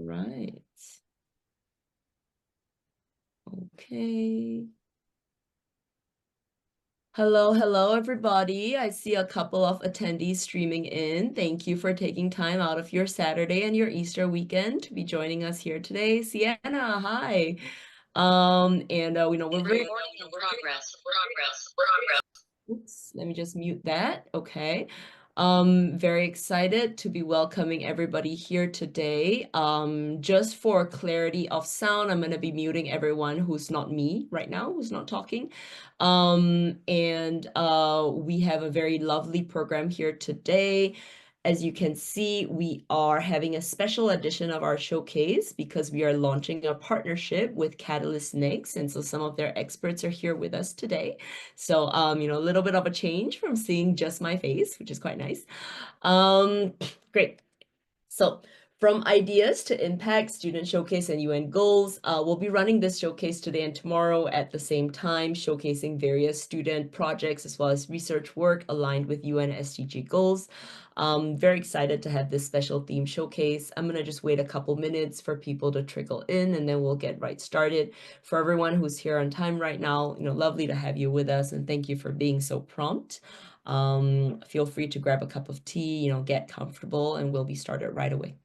right. Okay. Hello, everybody. I see a couple of attendees streaming in. Thank you for taking time out of your Saturday and your Easter weekend to be joining us here today. Sienna, hi. We know we're very Recording in progress. Oops, let me just mute that. Okay. Very excited to be welcoming everybody here today. Just for clarity of sound, I'm going to be muting everyone who's not me right now, who's not talking. We have a very lovely program here today. As you can see, we are having a special edition of our showcase because we are launching a partnership with Catalyst Next, and so some of their experts are here with us today. So, a little bit of a change from seeing just my face, which is quite nice. Great. So, from ideas to impact, student showcase, and UN goals, we'll be running this showcase today and tomorrow at the same time, showcasing various student projects as well as research work aligned with UN SDG goals. Very excited to have this special theme showcase. I'm gonna just wait a couple minutes for people to trickle in, and then we'll get right started. For everyone who's here on time right now, lovely to have you with us, and thank you for being so prompt. Feel free to grab a cup of tea, get comfortable, and we'll be started right away.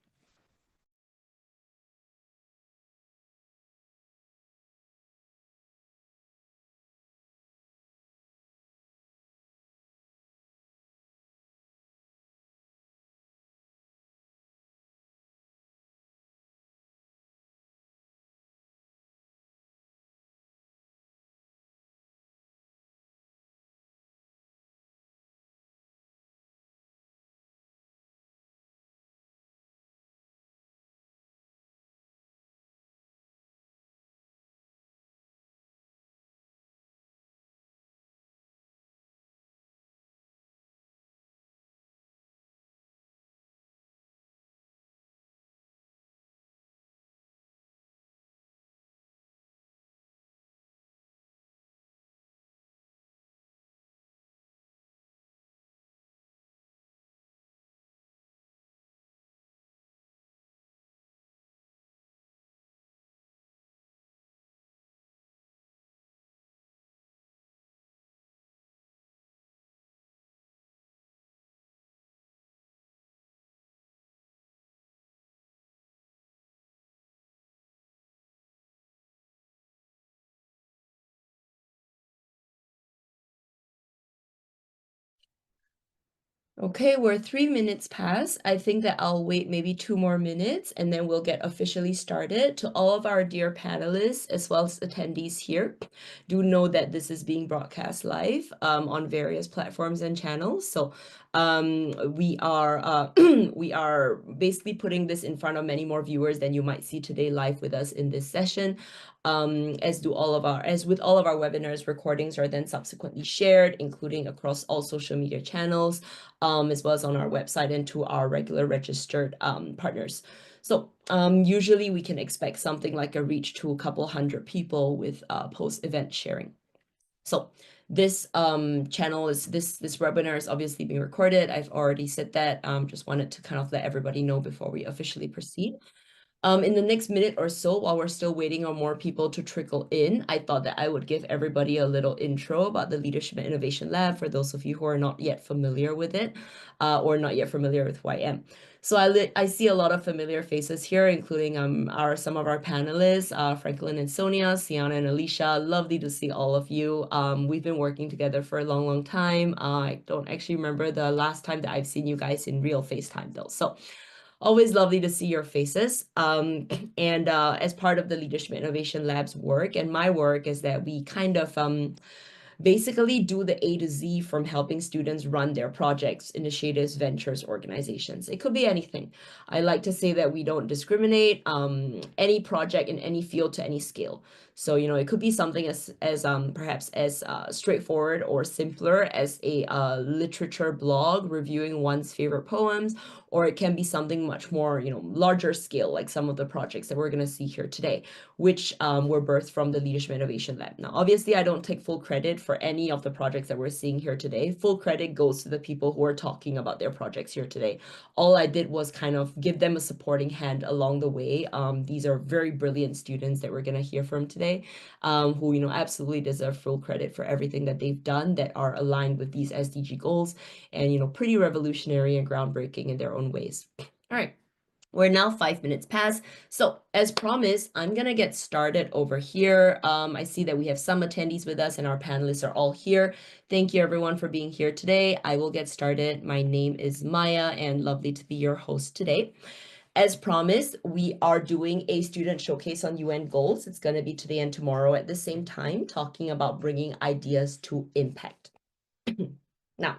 Okay, we're 3 minutes past. I think that I'll wait maybe 2 more minutes and then we'll get officially started. To all of our dear panelists as well as attendees here, do know that this is being broadcast live on various platforms and channels. So we are we are basically putting this in front of many more viewers than you might see today live with us in this session. As with all of our webinars, recordings are then subsequently shared, including across all social media channels, as well as on our website and to our regular registered partners. So usually we can expect something like a reach to a couple hundred people with post-event sharing. So this channel is this webinar is obviously being recorded. I've already said that. Just wanted to kind of let everybody know before we officially proceed. In the next minute or so, while we're still waiting on more people to trickle in, I thought that I would give everybody a little intro about the Leadership and Innovation Lab for those of you who are not yet familiar with it or not yet familiar with who I am. So I see a lot of familiar faces here, including some of our panelists, Franklin and Sonia, Sienna and Alicia. Lovely to see all of you. We've been working together for a long time. I don't actually remember the last time that I've seen you guys in real FaceTime though. So always lovely to see your faces. As part of the Leadership Innovation Lab's work and my work is that we kind of basically do the A to Z from helping students run their projects, initiatives, ventures, organizations. It could be anything. I like to say that we don't discriminate any project in any field to any scale. So, it could be something as perhaps as straightforward or simpler as a literature blog reviewing one's favorite poems, or it can be something much more, larger scale, like some of the projects that we're going to see here today, which were birthed from the Leadership Innovation Lab. Now, obviously, I don't take full credit for any of the projects that we're seeing here today. Full credit goes to the people who are talking about their projects here today. All I did was kind of give them a supporting hand along the way. These are very brilliant students that we're going to hear from today, who, absolutely deserve full credit for everything that they've done that are aligned with these SDG goals and, pretty revolutionary and groundbreaking in their own ways. All right. We're now 5 minutes past. So as promised, I'm going to get started over here. I see that we have some attendees with us and our panelists are all here. Thank you everyone for being here today. I will get started. My name is Maya and lovely to be your host today. As promised, we are doing a student showcase on UN goals. It's going to be today and tomorrow at the same time, talking about bringing ideas to impact. Now,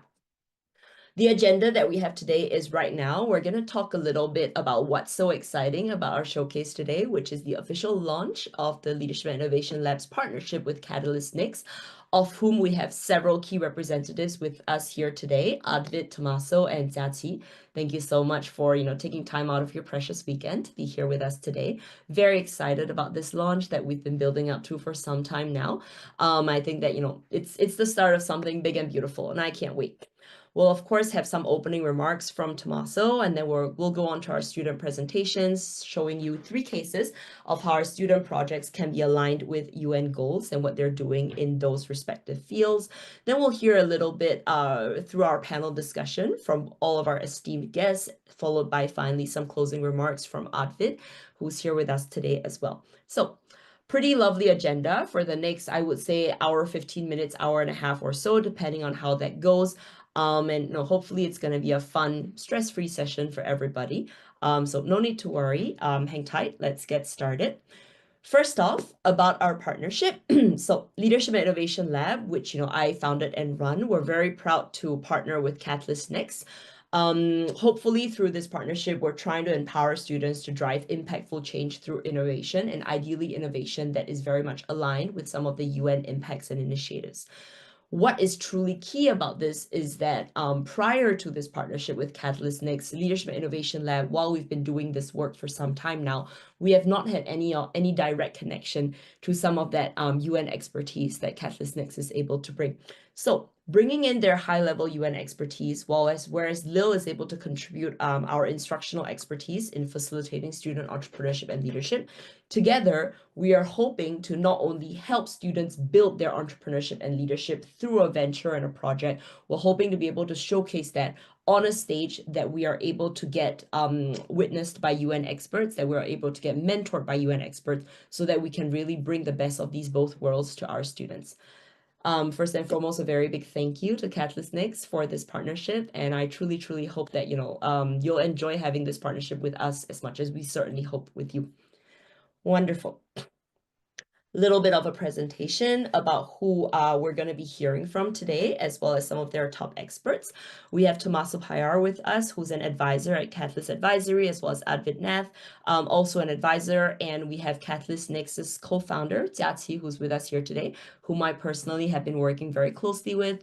the agenda that we have today is right now, we're going to talk a little bit about what's so exciting about our showcase today, which is the official launch of the Leadership and Innovation Lab's partnership with Catalyst Next, of whom we have several key representatives with us here today, Advit, Tommaso, and Jiaqi. Thank you so much for, taking time out of your precious weekend to be here with us today. Very excited about this launch that we've been building up to for some time now. I think that, it's the start of something big and beautiful, and I can't wait. We'll, of course, have some opening remarks from Tommaso, and then we'll go on to our student presentations, showing you 3 cases of how our student projects can be aligned with UN goals and what they're doing in those respective fields. Then we'll hear a little bit through our panel discussion from all of our esteemed guests, followed by finally some closing remarks from Advit, who's here with us today as well. So, pretty lovely agenda for the next, I would say, hour, 15 minutes, hour and a half or so, depending on how that goes. And hopefully it's going to be a fun, stress-free session for everybody. So no need to worry. Hang tight. Let's get started. First off, about our partnership. So Leadership and Innovation Lab, which I founded and run, we're very proud to partner with Catalyst Next. Hopefully through this partnership, we're trying to empower students to drive impactful change through innovation, and ideally innovation that is very much aligned with some of the UN impacts and initiatives. What is truly key about this is that prior to this partnership with Catalyst Next, Leadership and Innovation Lab, while we've been doing this work for some time now, we have not had any direct connection to some of that UN expertise that Catalyst Next is able to bring. So bringing in their high-level UN expertise, whereas Lil is able to contribute our instructional expertise in facilitating student entrepreneurship and leadership, together, we are hoping to not only help students build their entrepreneurship and leadership through a venture and a project, we're hoping to be able to showcase that on a stage that we are able to get witnessed by UN experts, that we're able to get mentored by UN experts, so that we can really bring the best of these both worlds to our students. First and foremost, a very big thank you to Catalyst Next for this partnership, and I truly, truly hope that you'll enjoy having this partnership with us as much as we certainly hope with you. Wonderful. Little bit of a presentation about who we're going to be hearing from today, as well as some of their top experts. We have Tommaso Payar with us, who's an advisor at Catalyst Advisory, as well as Advit Nath, also an advisor. And we have Catalyst Next's co-founder, Jiaqi, who's with us here today, whom I personally have been working very closely with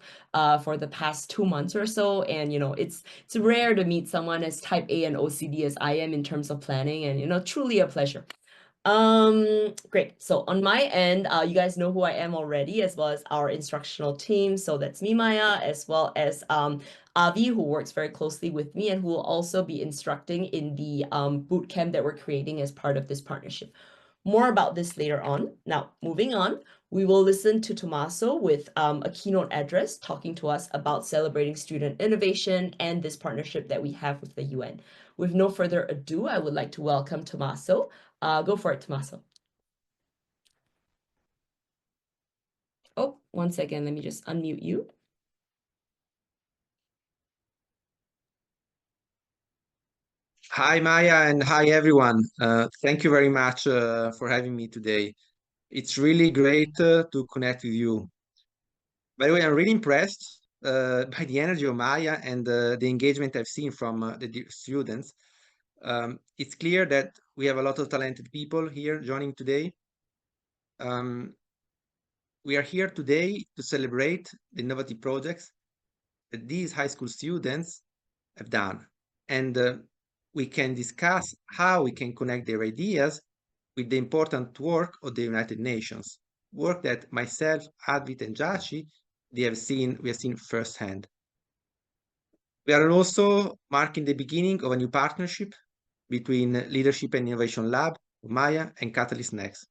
for the past 2 months or so. And, it's rare to meet someone as type A and OCD as I am in terms of planning, and, truly a pleasure. Great. So on my end, you guys know who I am already, as well as our instructional team. So that's me, Maya, as well as Avi, who works very closely with me and who will also be instructing in the boot camp that we're creating as part of this partnership. More about this later on. Now, moving on, we will listen to Tommaso with a keynote address talking to us about celebrating student innovation and this partnership that we have with the UN. With no further ado, I would like to welcome Tommaso. Go for it, Tommaso. Oh, 1 second. Let me just unmute you. Hi, Maya, and hi, everyone. Thank you very much for having me today. It's really great to connect with you. By the way, I'm really impressed by the energy of Maya and the engagement I've seen from the students. It's clear that we have a lot of talented people here joining today. We are here today to celebrate the innovative projects that these high school students have done. And we can discuss how we can connect their ideas with the important work of the United Nations, work that myself, Advit, and Jashi we have seen firsthand. We are also marking the beginning of a new partnership between Leadership and Innovation Lab, Maya, and Catalyst Next,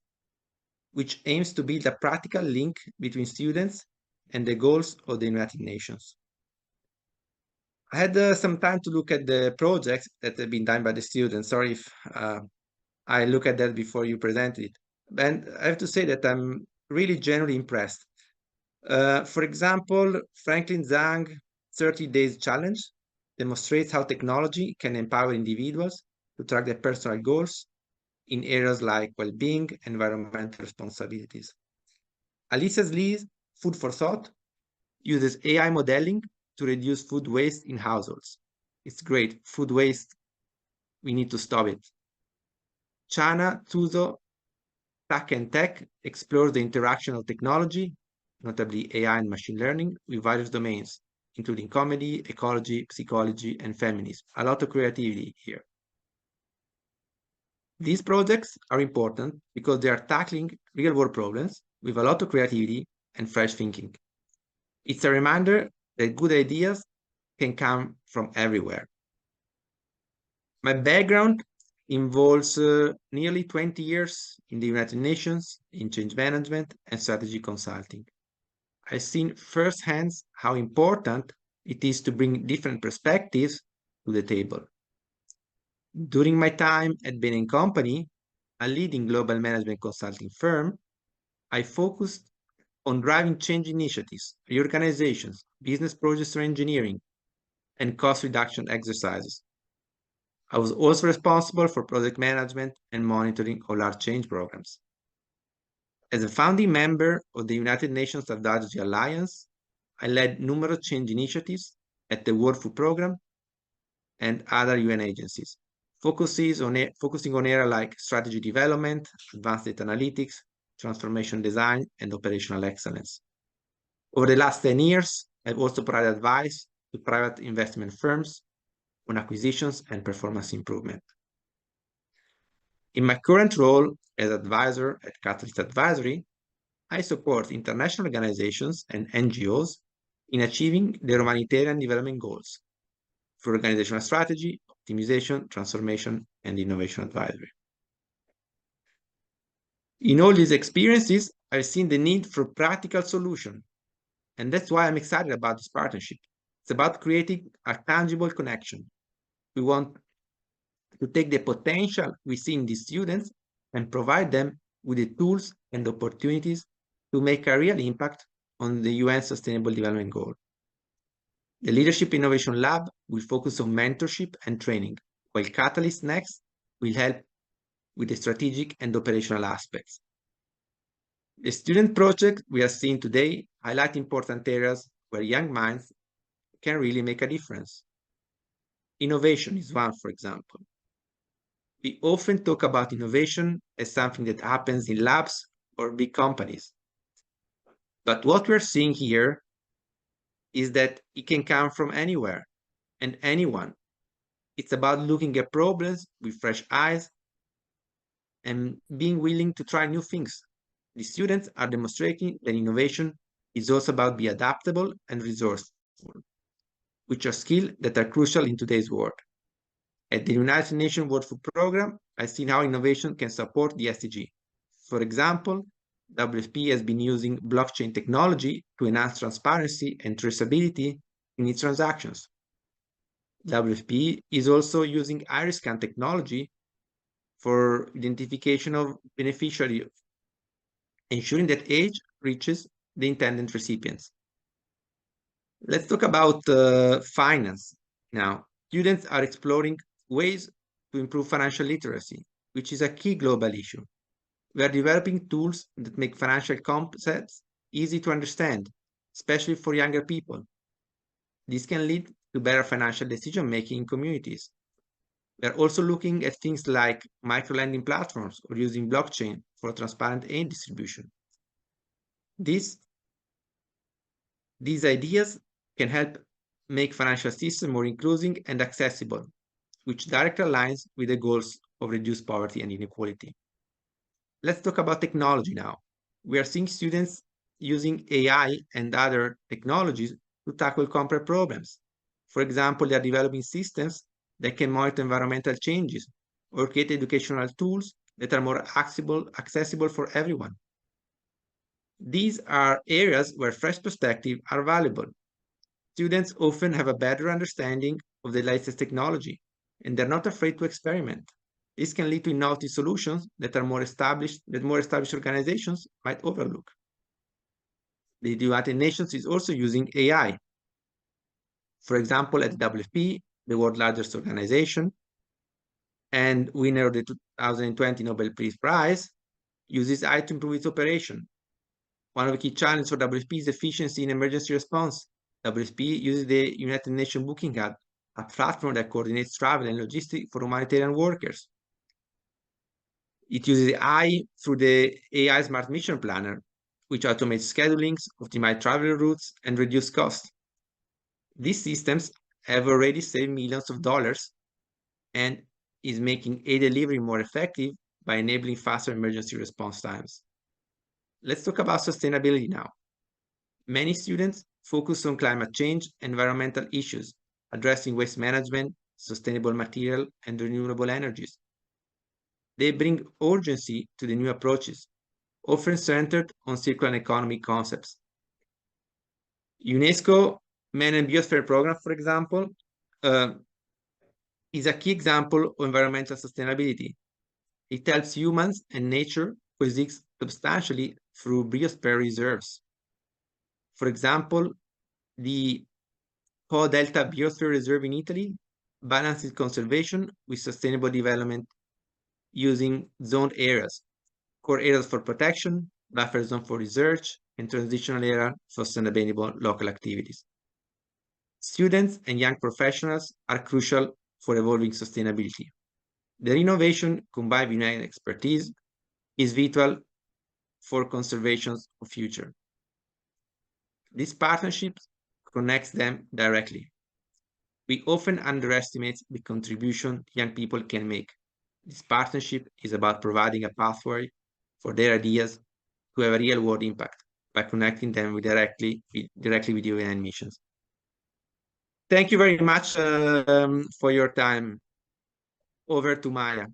which aims to build a practical link between students and the goals of the United Nations. I had some time to look at the projects that have been done by the students. Sorry if I look at that before you presented it. And I have to say that I'm really genuinely impressed. For example, Franklin Zhang 30 Days Challenge demonstrates how technology can empower individuals to track their personal goals in areas like well-being and environmental responsibilities. Alicia Lee's Food for Thought uses AI modeling to reduce food waste in households. It's great. Food waste, we need to stop it. Chana Tuzo Tack and Tech explores the interaction of technology, notably AI and machine learning, with various domains, including comedy, ecology, psychology, and feminism. A lot of creativity here. These projects are important because they are tackling real-world problems with a lot of creativity and fresh thinking. It's a reminder that good ideas can come from everywhere. My background involves nearly 20 years in the United Nations in change management and strategy consulting. I've seen firsthand how important it is to bring different perspectives to the table. During my time at Bain& Company, a leading global management consulting firm, I focused on driving change initiatives, reorganizations, business process engineering, and cost reduction exercises. I was also responsible for project management and monitoring of large change programs. As a founding member of the United Nations Advisory Alliance, I led numerous change initiatives at the World Food Programme and other UN agencies, focusing on areas like strategy development, advanced data analytics, transformation design, and operational excellence. Over the last 10 years, I've also provided advice to private investment firms on acquisitions and performance improvement. In my current role as advisor at Catalyst Advisory, I support international organizations and NGOs in achieving their humanitarian development goals through organizational strategy, optimization, transformation, and innovation advisory. In all these experiences, I've seen the need for practical solutions, and that's why I'm excited about this partnership. It's about creating a tangible connection. We want to take the potential we see in these students and provide them with the tools and opportunities to make a real impact on the UN Sustainable Development Goal. The Leadership Innovation Lab will focus on mentorship and training, while Catalyst Next will help with the strategic and operational aspects. The student project we are seeing today highlight important areas where young minds can really make a difference. Innovation is one, for example. We often talk about innovation as something that happens in labs or big companies. But what we're seeing here is that it can come from anywhere and anyone. It's about looking at problems with fresh eyes and being willing to try new things. The students are demonstrating that innovation is also about being adaptable and resourceful, which are skills that are crucial in today's world. At the United Nations World Food Programme, I've seen how innovation can support the SDG. For example, WFP has been using blockchain technology to enhance transparency and traceability in its transactions. WFP is also using iris scan technology for identification of beneficiaries, ensuring that aid reaches the intended recipients. Let's talk about finance now. Students are exploring ways to improve financial literacy, which is a key global issue. We are developing tools that make financial concepts easy to understand, especially for younger people. This can lead to better financial decision-making in communities. We are also looking at things like micro-lending platforms or using blockchain for transparent aid distribution. These ideas can help make financial systems more inclusive and accessible, which directly aligns with the goals of reduced poverty and inequality. Let's talk about technology now. We are seeing students using AI and other technologies to tackle complex problems. For example, they are developing systems that can monitor environmental changes or create educational tools that are more accessible for everyone. These are areas where fresh perspectives are valuable. Students often have a better understanding of the latest technology, and they're not afraid to experiment. This can lead to innovative solutions that more established organizations might overlook. The United Nations is also using AI. For example, at the WFP, the world's largest organization, and winner of the 2020 Nobel Peace Prize, uses AI to improve its operation. One of the key challenges for WFP is efficiency in emergency response. WFP uses the United Nations Booking Hub, a platform that coordinates travel and logistics for humanitarian workers. It uses AI through the AI Smart Mission Planner, which automates schedulings, optimizes travel routes, and reduces costs. These systems have already saved millions of dollars and is making aid delivery more effective by enabling faster emergency response times. Let's talk about sustainability now. Many students focus on climate change and environmental issues, addressing waste management, sustainable material, and renewable energies. They bring urgency to the new approaches, often centered on circular economy concepts. UNESCO Man and Biosphere Program, for example, uh, is a key example of environmental sustainability. It helps humans and nature coexist substantially through biosphere reserves. For example, the Po Delta Biosphere Reserve in Italy balances conservation with sustainable development using zoned areas, core areas for protection, buffer zone for research, and transitional area for sustainable local activities. Students and young professionals are crucial for evolving sustainability. Their innovation combined with unique expertise is vital for conservation's future. This partnership connects them directly. We often underestimate the contribution young people can make. This partnership is about providing a pathway for their ideas to have a real world impact by connecting them directly with UN missions. Thank you very much for your time. Over to Maya.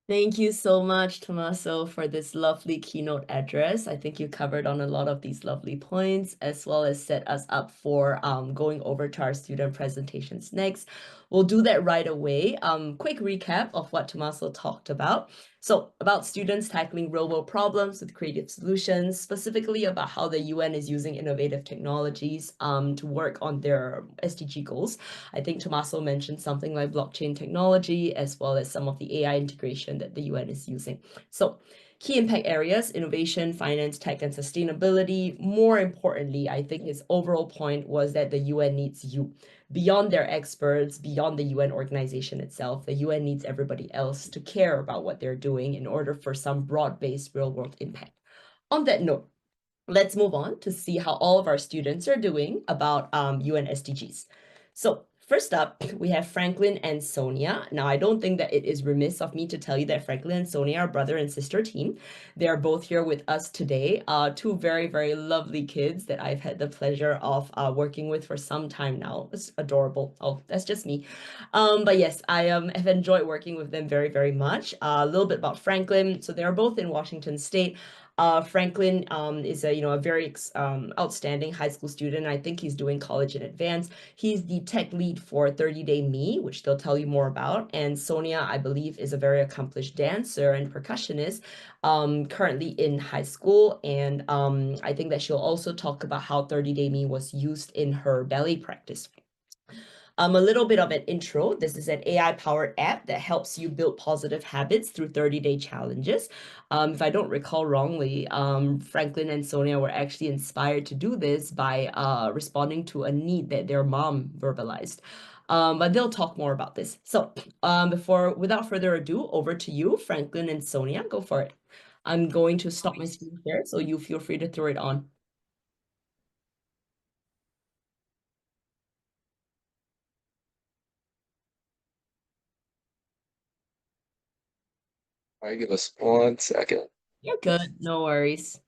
Thank you so much, Tommaso, for this lovely keynote address. I think you covered on a lot of these lovely points, as well as set us up for going over to our student presentations next. We'll do that right away. Quick recap of what Tommaso talked about. So about students tackling real-world problems with creative solutions, specifically about how the UN is using innovative technologies to work on their SDG goals. I think Tommaso mentioned something like blockchain technology, as well as some of the AI integration that the UN is using. So key impact areas, innovation, finance, tech, and sustainability. More importantly, I think his overall point was that the UN needs you. Beyond their experts, beyond the UN organization itself, the UN needs everybody else to care about what they're doing in order for some broad-based real-world impact. On that note, let's move on to see how all of our students are doing about UN SDGs. So first up, we have Franklin and Sonia. Now, I don't think that it is remiss of me to tell you that Franklin and Sonia are brother and sister team. They are both here with us today. Two very, very lovely kids that I've had the pleasure of working with for some time now. It's adorable. Oh, that's just me. But yes, I have enjoyed working with them very, very much. A little bit about Franklin. So they're both in Washington State. Franklin is a very outstanding high school student. I think he's doing college in advance. He's the tech lead for 30 Day Me, which they'll tell you more about. And Sonia, I believe, is a very accomplished dancer and percussionist, currently in high school. And I think that she'll also talk about how 30 Day Me was used in her ballet practice. A little bit of an intro. This is an AI-powered app that helps you build positive habits through 30-day challenges. If I don't recall wrongly, Franklin and Sonia were actually inspired to do this by responding to a need that their mom verbalized. But they'll talk more about this. So without further ado, over to you, Franklin and Sonia. Go for it. I'm going to stop my screen here, so you feel free to throw it on. All right, give us 1 second. You're good. No worries.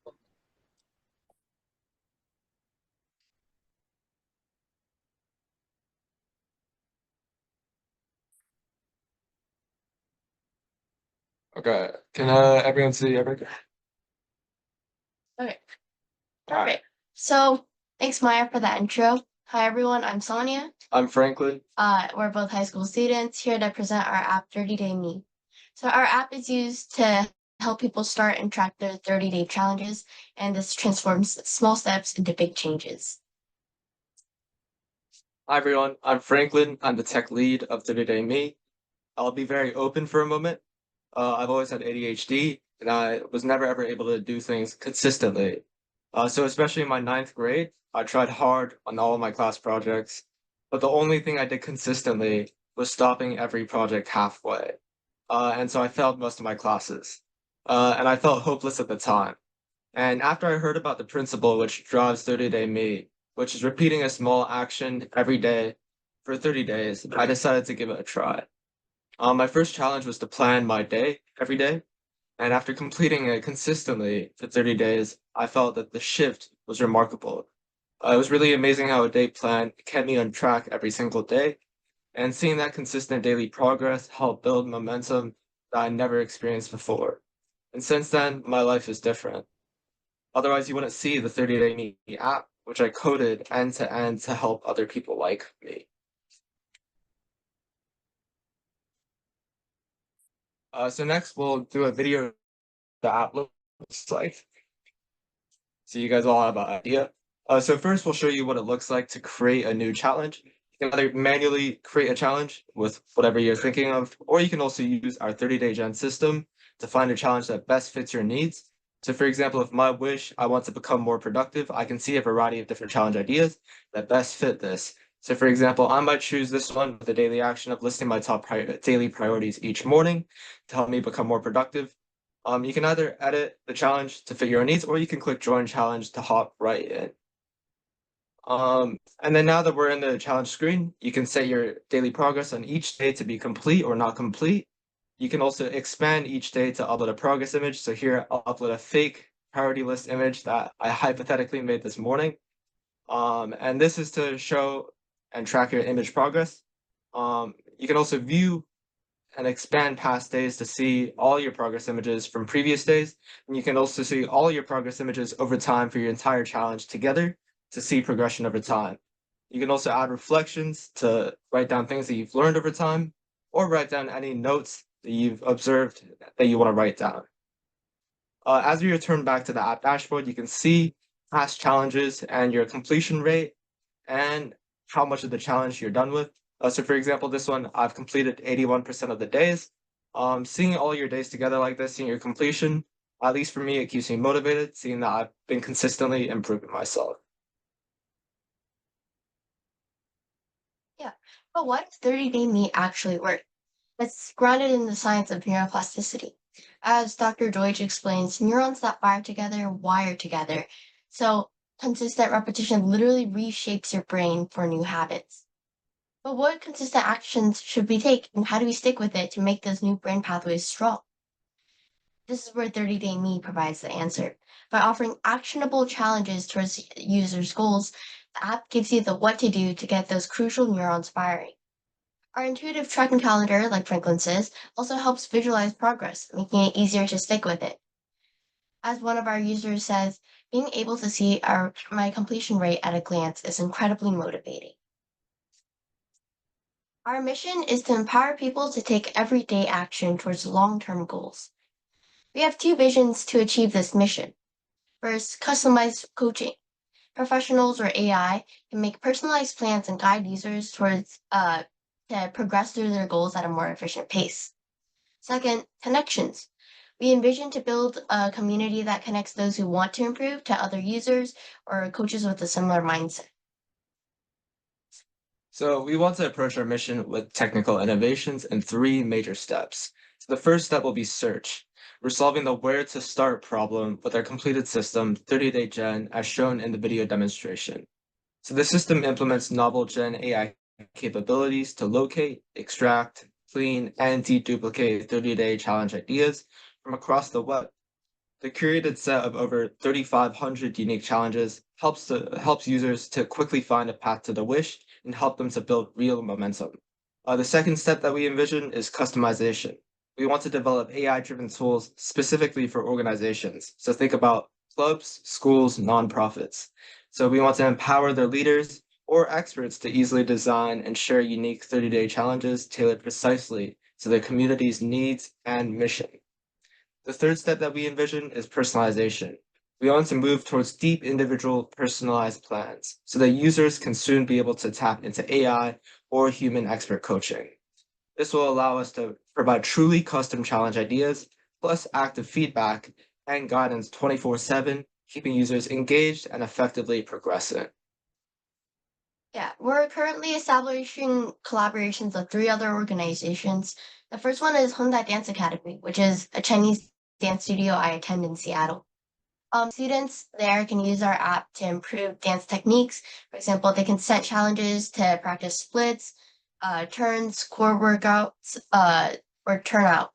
Okay. Can everyone see everything? Okay, perfect. So thanks, Maya, for that intro. Hi, everyone. I'm Sonia. I'm Franklin. We're both high school students here to present our app 30 Day Me. So our app is used to help people start and track their 30-day challenges, and this transforms small steps into big changes. Hi everyone. I'm Franklin. I'm the tech lead of 30 Day Me. I'll be very open for a moment. I've always had ADHD, and I was never ever able to do things consistently. So especially in my ninth grade, I tried hard on all of my class projects, but the only thing I did consistently was stopping every project halfway. And so I failed most of my classes. And I felt hopeless at the time. And after I heard about the principle which drives 30 Day Me, which is repeating a small action every day for 30 days, I decided to give it a try. My first challenge was to plan my day every day. And after completing it consistently for 30 days, I felt that the shift was remarkable. It was really amazing how a day plan kept me on track every single day. And seeing that consistent daily progress helped build momentum that I never experienced before. And since then, my life is different. Otherwise, you wouldn't see the 30 Day Me app, which I coded end to end to help other people like me. So next, we'll do a video of the app looks like. So you guys all have an idea. So first, we'll show you what it looks like to create a new challenge. You can either manually create a challenge with whatever you're thinking of, or you can also use our 30-day gen system to find a challenge that best fits your needs. So for example, if my wish, I want to become more productive, I can see a variety of different challenge ideas that best fit this. So for example, I might choose this one with the daily action of listing my top daily priorities each morning to help me become more productive. You can either edit the challenge to fit your needs, or you can click join challenge to hop right in. And then now that we're in the challenge screen, you can set your daily progress on each day to be complete or not complete. You can also expand each day to upload a progress image. So here I'll upload a fake priority list image that I hypothetically made this morning. And this is to show and track your image progress. You can also view and expand past days to see all your progress images from previous days. And you can also see all your progress images over time for your entire challenge together to see progression over time. You can also add reflections to write down things that you've learned over time, or write down any notes that you've observed that you want to write down. As we return back to the app dashboard, you can see past challenges and your completion rate and how much of the challenge you're done with. So for example, this one, I've completed 81% of the days. Seeing all your days together like this, seeing your completion, at least for me, it keeps me motivated, seeing that I've been consistently improving myself. Yeah, but what does 30 Day Me actually work? It's grounded in the science of neuroplasticity. As Dr. Deutsch explains, neurons that fire together wire together. So consistent repetition literally reshapes your brain for new habits. But what consistent actions should we take, and how do we stick with it to make those new brain pathways strong? This is where 30 Day Me provides the answer. By offering actionable challenges towards users' goals, the app gives you the what to do to get those crucial neurons firing. Our intuitive tracking calendar, like Franklin says, also helps visualize progress, making it easier to stick with it. As one of our users says, being able to see my completion rate at a glance is incredibly motivating. Our mission is to empower people to take everyday action towards long-term goals. We have two visions to achieve this mission. First, customized coaching. Professionals or AI can make personalized plans and guide users towards to progress through their goals at a more efficient pace. Second, connections. We envision to build a community that connects those who want to improve to other users or coaches with a similar mindset. So we want to approach our mission with technical innovations in three major steps. So the first step will be search. We're solving the where to start problem with our completed system, 30-day gen, as shown in the video demonstration. So the system implements novel Gen AI capabilities to locate, extract, clean, and deduplicate 30-day challenge ideas from across the web. The curated set of over 3,500 unique challenges helps users to quickly find a path to their wish and help them to build real momentum. The second step that we envision is customization. we want to develop AI-driven tools specifically for organizations. So think about clubs, schools, nonprofits. So we want to empower their leaders or experts to easily design and share unique 30-day challenges tailored precisely to their community's needs and mission. The third step that we envision is personalization. We want to move towards deep individual personalized plans so that users can soon be able to tap into AI or human expert coaching. This will allow us to provide truly custom challenge ideas, plus active feedback and guidance 24/7, keeping users engaged and effectively progressing. Yeah, we're currently establishing collaborations with three other organizations. The first one is Honda Dance Academy, which is a Chinese dance studio I attend in Seattle. Students there can use our app to improve dance techniques. For example, they can set challenges to practice splits, turns, core workouts, or turnout.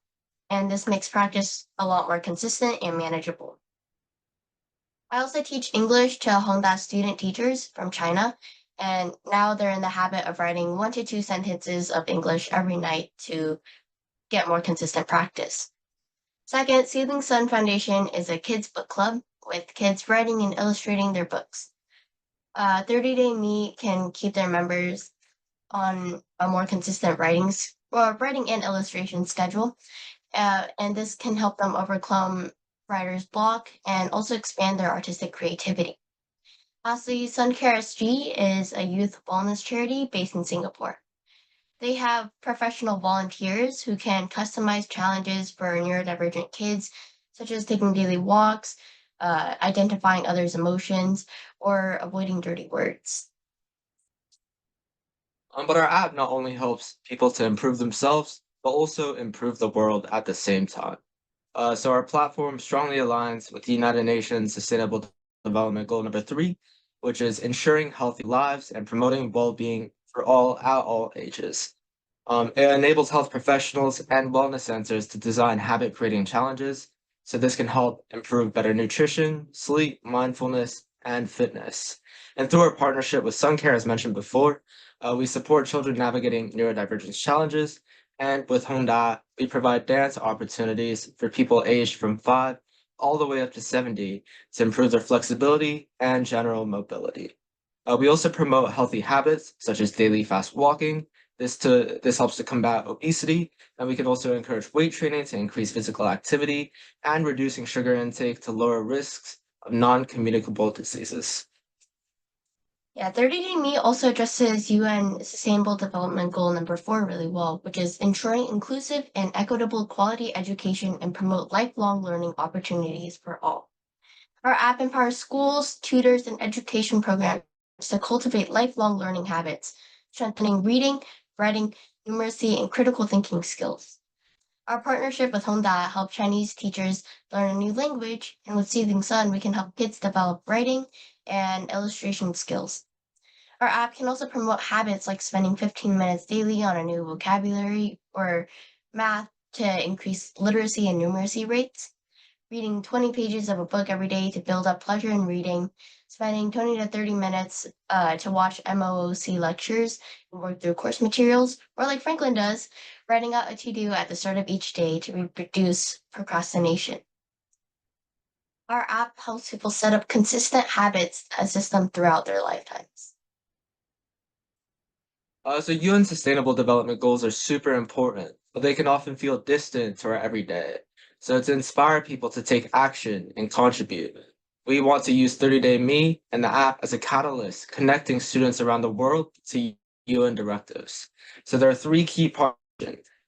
And this makes practice a lot more consistent and manageable. I also teach English to Hongda student teachers from China, and now they're in the habit of writing 1 to 2 sentences of English every night to get more consistent practice. Second, Seething Sun Foundation is a kids book club with kids writing and illustrating their books. 30-Day Me can keep their members on a more consistent writing and illustration schedule, and this can help them overcome writer's block and also expand their artistic creativity. Lastly, Suncare SG is a youth wellness charity based in Singapore. They have professional volunteers who can customize challenges for neurodivergent kids, such as taking daily walks, identifying others' emotions, or avoiding dirty words. But our app not only helps people to improve themselves, but also improve the world at the same time. So our platform strongly aligns with the United Nations Sustainable Development Goal number 3, which is ensuring healthy lives and promoting well-being for all at all ages. It enables health professionals and wellness centers to design habit-creating challenges, so this can help improve better nutrition, sleep, mindfulness, and fitness. And through our partnership with SunCare, as mentioned before, we support children navigating neurodivergence challenges, and with Honda, we provide dance opportunities for people aged from 5 all the way up to 70 to improve their flexibility and general mobility. We also promote healthy habits such as daily fast walking. This helps to combat obesity, and we can also encourage weight training to increase physical activity and reducing sugar intake to lower risks of non-communicable diseases. Yeah, 30-Day Me also addresses UN Sustainable Development Goal number 4 really well, which is ensuring inclusive and equitable quality education and promote lifelong learning opportunities for all. Our app empowers schools, tutors, and education programs to cultivate lifelong learning habits, strengthening reading, writing, numeracy, and critical thinking skills. Our partnership with Honda helps Chinese teachers learn a new language, and with Seething Sun, we can help kids develop writing and illustration skills. Our app can also promote habits like spending 15 minutes daily on a new vocabulary or math to increase literacy and numeracy rates, reading 20 pages of a book every day to build up pleasure in reading, spending 20 to 30 minutes to watch MOOC lectures and work through course materials, or like Franklin does, writing out a to-do at the start of each day to reduce procrastination. Our app helps people set up consistent habits that assist them throughout their lifetimes. So UN Sustainable Development Goals are super important, but they can often feel distant to our everyday. So to inspire people to take action and contribute, we want to use 30-Day Me and the app as a catalyst, connecting students around the world to UN directives. So there are 3 key parts: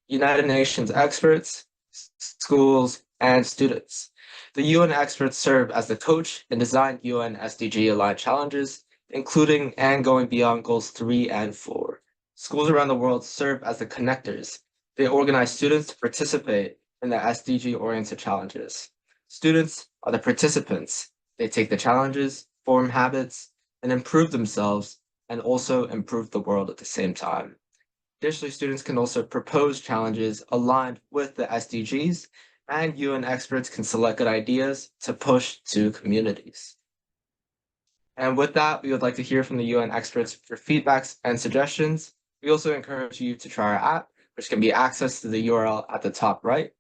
United Nations experts, schools, and students. The UN experts serve as the coach and design UN SDG-aligned challenges, including and going beyond goals 3 and 4. Schools around the world serve as the connectors. They organize students to participate in the SDG-oriented challenges. Students are the participants. They take the challenges, form habits, and improve themselves, and also improve the world at the same time. Additionally, students can also propose challenges aligned with the SDGs, and UN experts can select good ideas to push to communities. And with that, we would like to hear from the UN experts for feedbacks and suggestions. We also encourage you to try our app, which can be accessed to the URL at the top right.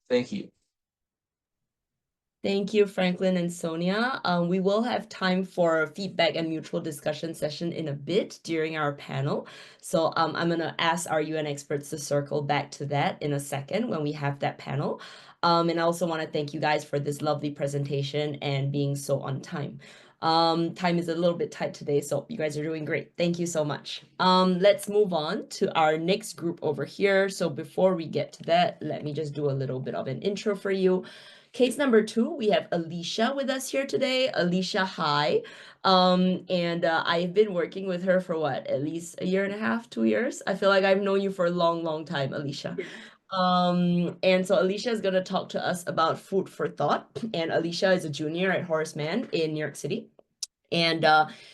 Thank you. Thank you, Franklin and Sonia. We will have time for feedback and mutual discussion session in a bit during our panel. So I'm going to ask our UN experts to circle back to that in a second when we have that panel. And I also want to thank you guys for this lovely presentation and being so on time. Time is a little bit tight today, so you guys are doing great. Thank you so much. Let's move on to our next group over here. So before we get to that, let me just do a little bit of an intro for you. Case number 2, we have Alicia with us here today. Alicia, hi. And I've been working with her for what, at least a year and a half, 2 years? I feel like I've known you for a long, long time, Alicia. And so Alicia is going to talk to us about food for thought. And Alicia is a junior at Horace Mann in New York City. And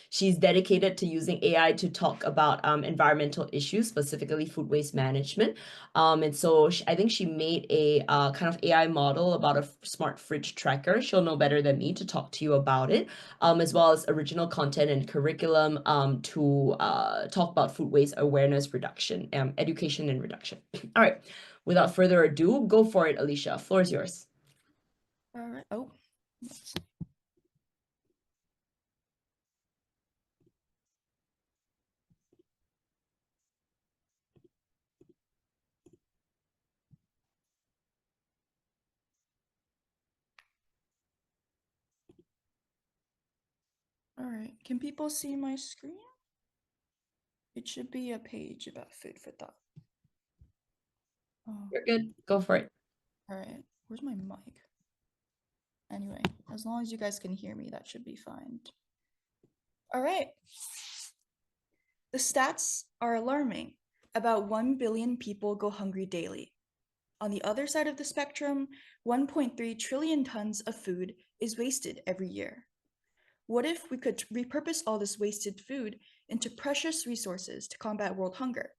she's dedicated to using AI to talk about environmental issues, specifically food waste management. And so I think she made a kind of AI model about a smart fridge tracker. She'll know better than me to talk to you about it, as well as original content and curriculum to talk about food waste awareness reduction, education and reduction. All right, without further ado, go for it, Alicia. Floor is yours. All right. Oh. All right. Can people see my screen? It should be a page about food for thought. Oh. You're good. Go for it. All right. Where's my mic? Anyway, as long as you guys can hear me, that should be fine. All right. The stats are alarming. About 1 billion people go hungry daily. On the other side of the spectrum, 1.3 trillion tons of food is wasted every year. What if we could repurpose all this wasted food into precious resources to combat world hunger?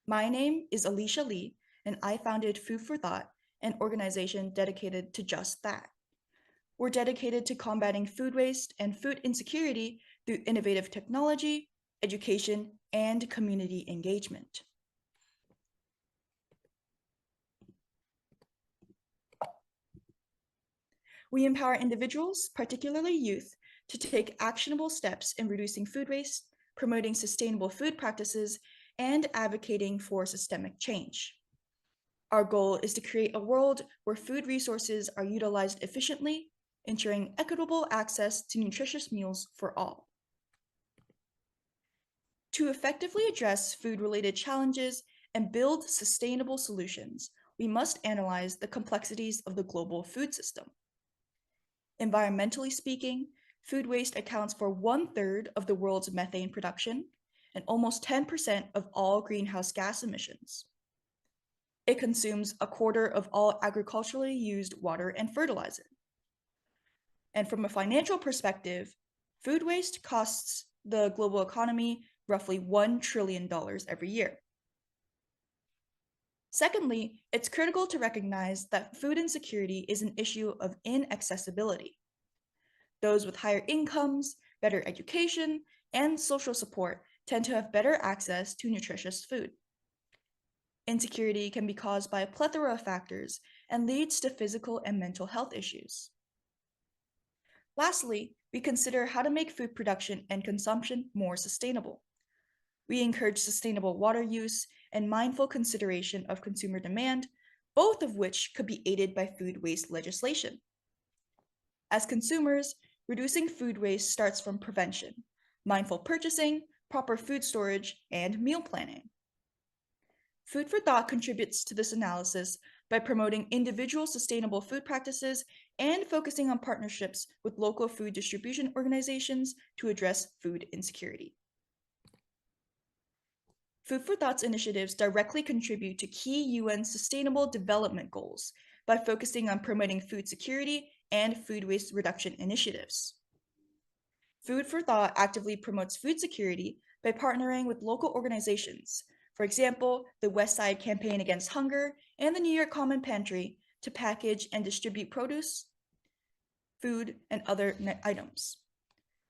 My name is Alicia Lee, and I founded Food for Thought, an organization dedicated to just that. We're dedicated to combating food waste and food insecurity through innovative technology, education, and community engagement. We empower individuals, particularly youth, to take actionable steps in reducing food waste, promoting sustainable food practices, and advocating for systemic change. Our goal is to create a world where food resources are utilized efficiently, ensuring equitable access to nutritious meals for all. To effectively address food-related challenges and build sustainable solutions, we must analyze the complexities of the global food system. Environmentally speaking, food waste accounts for 1/3 of the world's methane production and almost 10% of all greenhouse gas emissions. It consumes 1/4 of all agriculturally used water and fertilizer. And from a financial perspective, food waste costs the global economy roughly $1 trillion every year. Secondly, it's critical to recognize that food insecurity is an issue of inaccessibility. Those with higher incomes, better education, and social support tend to have better access to nutritious food. Insecurity can be caused by a plethora of factors and leads to physical and mental health issues. Lastly, we consider how to make food production and consumption more sustainable. We encourage sustainable water use and mindful consideration of consumer demand, both of which could be aided by food waste legislation. As consumers, reducing food waste starts from prevention, mindful purchasing, proper food storage, and meal planning. Food for Thought contributes to this analysis by promoting individual sustainable food practices and focusing on partnerships with local food distribution organizations to address food insecurity. Food for Thought's initiatives directly contribute to key UN Sustainable Development Goals by focusing on promoting food security and food waste reduction initiatives. Food for Thought actively promotes food security by partnering with local organizations, for example, the West Side Campaign Against Hunger and the New York Common Pantry, to package and distribute produce, food, and other items.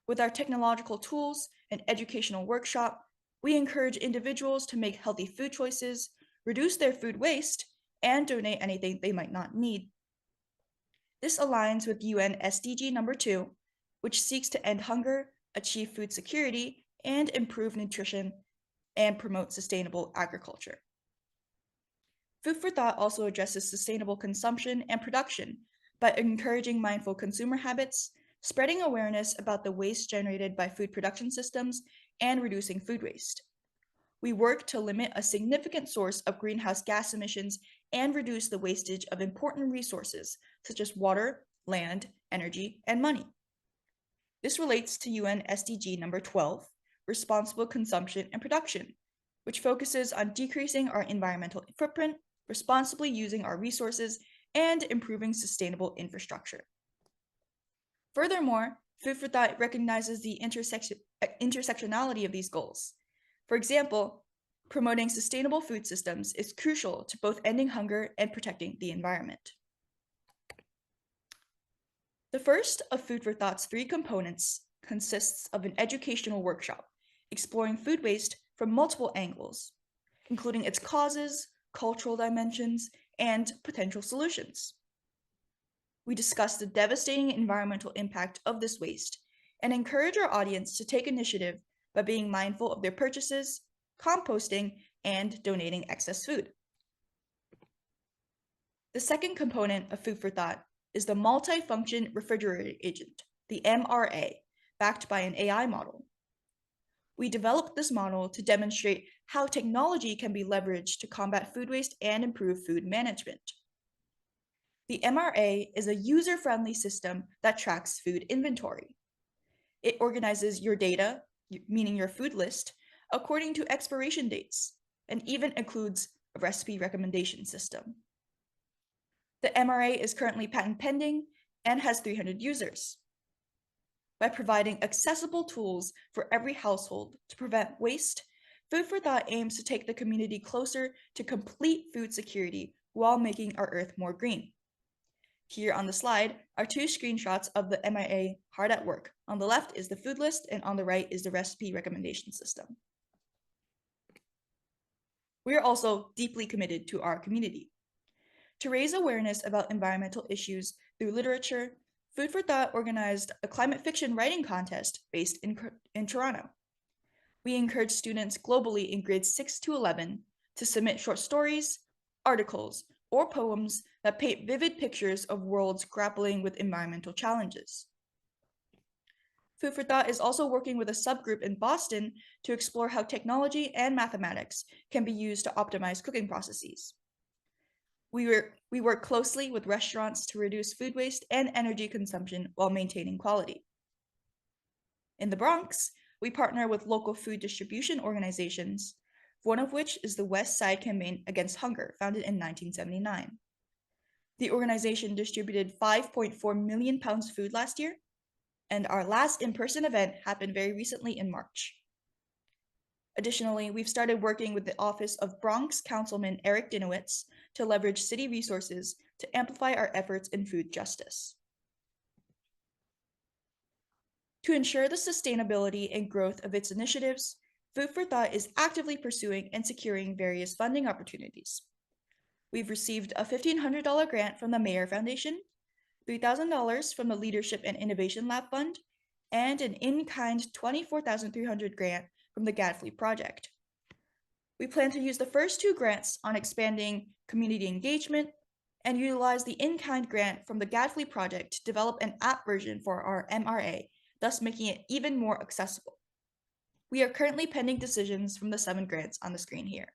With our technological tools and educational workshop, we encourage individuals to make healthy food choices, reduce their food waste, and donate anything they might not need. This aligns with UN SDG number 2, which seeks to end hunger, achieve food security, and improve nutrition and promote sustainable agriculture. Food for Thought also addresses sustainable consumption and production by encouraging mindful consumer habits, spreading awareness about the waste generated by food production systems, and reducing food waste. We work to limit a significant source of greenhouse gas emissions and reduce the wastage of important resources such as water, land, energy, and money. This relates to UN SDG number 12, Responsible Consumption and Production, which focuses on decreasing our environmental footprint, responsibly using our resources, and improving sustainable infrastructure. Furthermore, Food for Thought recognizes the intersectionality of these goals. For example, promoting sustainable food systems is crucial to both ending hunger and protecting the environment. The first of Food for Thought's 3 components consists of an educational workshop exploring food waste from multiple angles, including its causes, cultural dimensions, and potential solutions. We discuss the devastating environmental impact of this waste and encourage our audience to take initiative by being mindful of their purchases, composting, and donating excess food. The second component of Food for Thought is the multifunction refrigerator agent, the MRA, backed by an AI model. We developed this model to demonstrate how technology can be leveraged to combat food waste and improve food management. The MRA is a user-friendly system that tracks food inventory. It organizes your data, meaning your food list, according to expiration dates, and even includes a recipe recommendation system. The MRA is currently patent pending and has 300 users. By providing accessible tools for every household to prevent waste, Food for Thought aims to take the community closer to complete food security while making our Earth more green. Here on the slide are 2 screenshots of the MRA hard at work. On the left is the food list, and on the right is the recipe recommendation system. We are also deeply committed to our community. To raise awareness about environmental issues through literature, Food for Thought organized a climate fiction writing contest based in Toronto. We encourage students globally in grades 6 to 11 to submit short stories, articles, or poems that paint vivid pictures of worlds grappling with environmental challenges. Food for Thought is also working with a subgroup in Boston to explore how technology and mathematics can be used to optimize cooking processes. We work closely with restaurants to reduce food waste and energy consumption while maintaining quality. In the Bronx, we partner with local food distribution organizations, one of which is the West Side Campaign Against Hunger, founded in 1979. The organization distributed 5.4 million pounds of food last year, and our last in-person event happened very recently in March. Additionally, we've started working with the Office of Bronx Councilman Eric Dinowitz to leverage city resources to amplify our efforts in food justice. To ensure the sustainability and growth of its initiatives, Food for Thought is actively pursuing and securing various funding opportunities. We've received a $1,500 grant from the Mayer Foundation, $3,000 from the Leadership and Innovation Lab Fund, and an in-kind $24,300 grant from the Gadfly Project. We plan to use the first 2 grants on expanding community engagement and utilize the in-kind grant from the Gadfly Project to develop an app version for our MRA, thus making it even more accessible. We are currently pending decisions from the 7 grants on the screen here.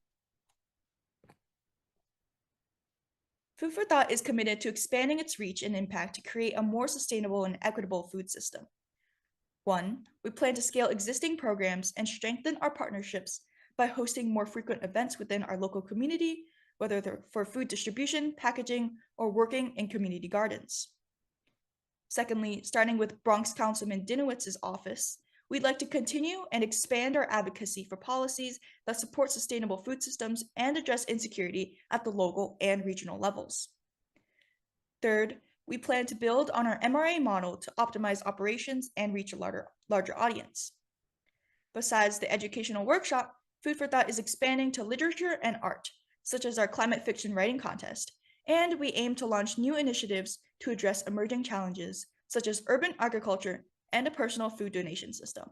Food for Thought is committed to expanding its reach and impact to create a more sustainable and equitable food system. 1, we plan to scale existing programs and strengthen our partnerships by hosting more frequent events within our local community, whether they're for food distribution, packaging, or working in community gardens. Secondly, starting with Bronx Councilman Dinowitz's office, we'd like to continue and expand our advocacy for policies that support sustainable food systems and address insecurity at the local and regional levels. Third, we plan to build on our MRA model to optimize operations and reach a larger audience. Besides the educational workshop, Food for Thought is expanding to literature and art such as our climate fiction writing contest, and we aim to launch new initiatives to address emerging challenges, such as urban agriculture and a personal food donation system.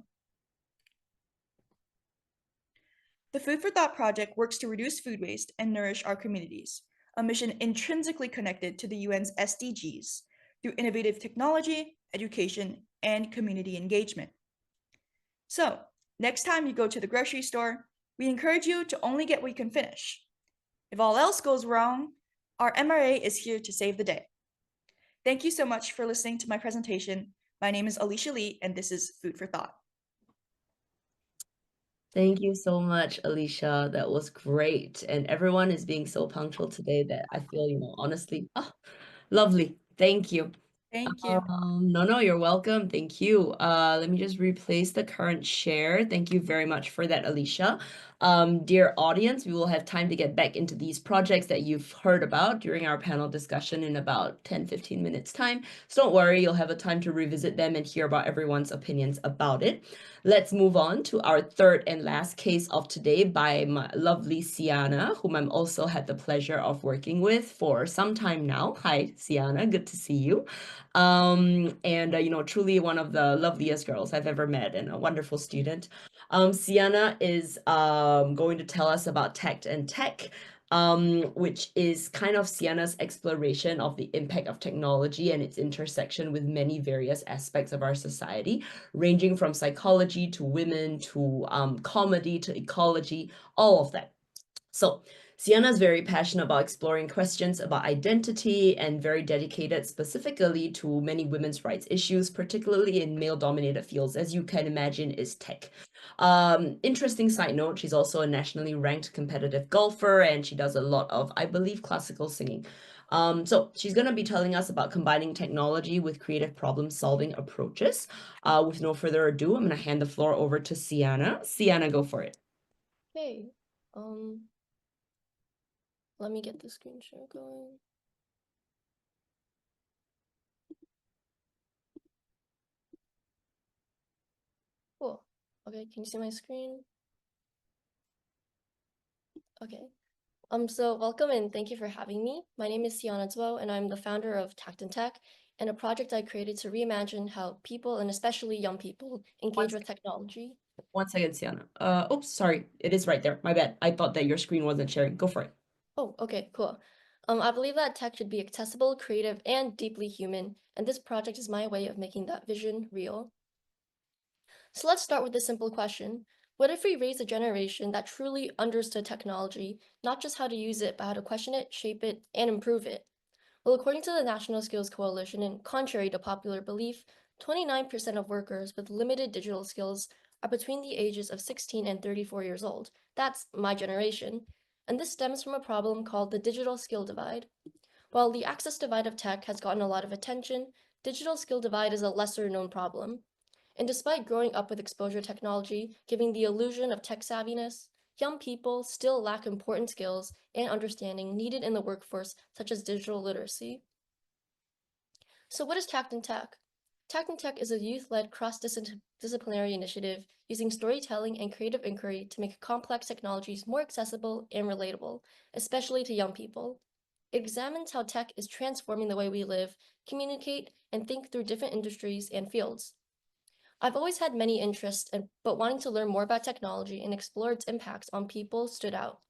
The Food for Thought project works to reduce food waste and nourish our communities, a mission intrinsically connected to the UN's SDGs through innovative technology, education, and community engagement. So, next time you go to the grocery store, we encourage you to only get what you can finish. If all else goes wrong, our MRA is here to save the day. Thank you so much for listening to my presentation. My name is Alicia Lee, and this is Food for Thought. Thank you so much, Alicia. That was great. And everyone is being so punctual today that I feel, honestly, lovely. Thank you. Thank you. No, you're welcome. Thank you. Let me just replace the current share. Thank you very much for that, Alicia. Dear audience, we will have time to get back into these projects that you've heard about during our panel discussion in about 10-15 minutes time. So don't worry, you'll have a time to revisit them and hear about everyone's opinions about it. Let's move on to our third and last case of today by my lovely Sienna, whom I'm also had the pleasure of working with for some time now. Hi, Sienna, good to see you. Truly one of the loveliest girls I've ever met and a wonderful student. Sienna is going to tell us about Tact and Tech, which is kind of Sienna's exploration of the impact of technology and its intersection with many various aspects of our society, ranging from psychology to women to comedy to ecology, all of that. So Sienna is very passionate about exploring questions about identity and very dedicated specifically to many women's rights issues, particularly in male-dominated fields, as you can imagine, is tech. Interesting side note, she's also a nationally ranked competitive golfer, and she does a lot of, I believe, classical singing. So she's going to be telling us about combining technology with creative problem-solving approaches. With no further ado, I'm going to hand the floor over to Sienna. Sienna, go for it. Hey, let me get the screen share going. Cool. Okay, can you see my screen? Okay. So welcome and thank you for having me. My name is Sienna Zwo, and I'm the founder of Tact and Tech, and a project I created to reimagine how people, and especially young people, engage with technology. 1 second, Sienna. Oops, sorry. It is right there. My bad. I thought that your screen wasn't sharing. Go for it. Oh, okay, cool. I believe that tech should be accessible, creative, and deeply human, and this project is my way of making that vision real. So let's start with a simple question. What if we raised a generation that truly understood technology, not just how to use it, but how to question it, shape it, and improve it? Well, according to the National Skills Coalition, and contrary to popular belief, 29% of workers with limited digital skills are between the ages of 16 and 34 years old. That's my generation. And this stems from a problem called the digital skill divide. While the access divide of tech has gotten a lot of attention, digital skill divide is a lesser known problem. And despite growing up with exposure to technology, giving the illusion of tech savviness, young people still lack important skills and understanding needed in the workforce, such as digital literacy. So what is Tact and Tech? Tact and Tech is a youth-led cross-disciplinary initiative using storytelling and creative inquiry to make complex technologies more accessible and relatable, especially to young people. It examines how tech is transforming the way we live, communicate, and think through different industries and fields. I've always had many interests, but wanting to learn more about technology and explore its impacts on people stood out.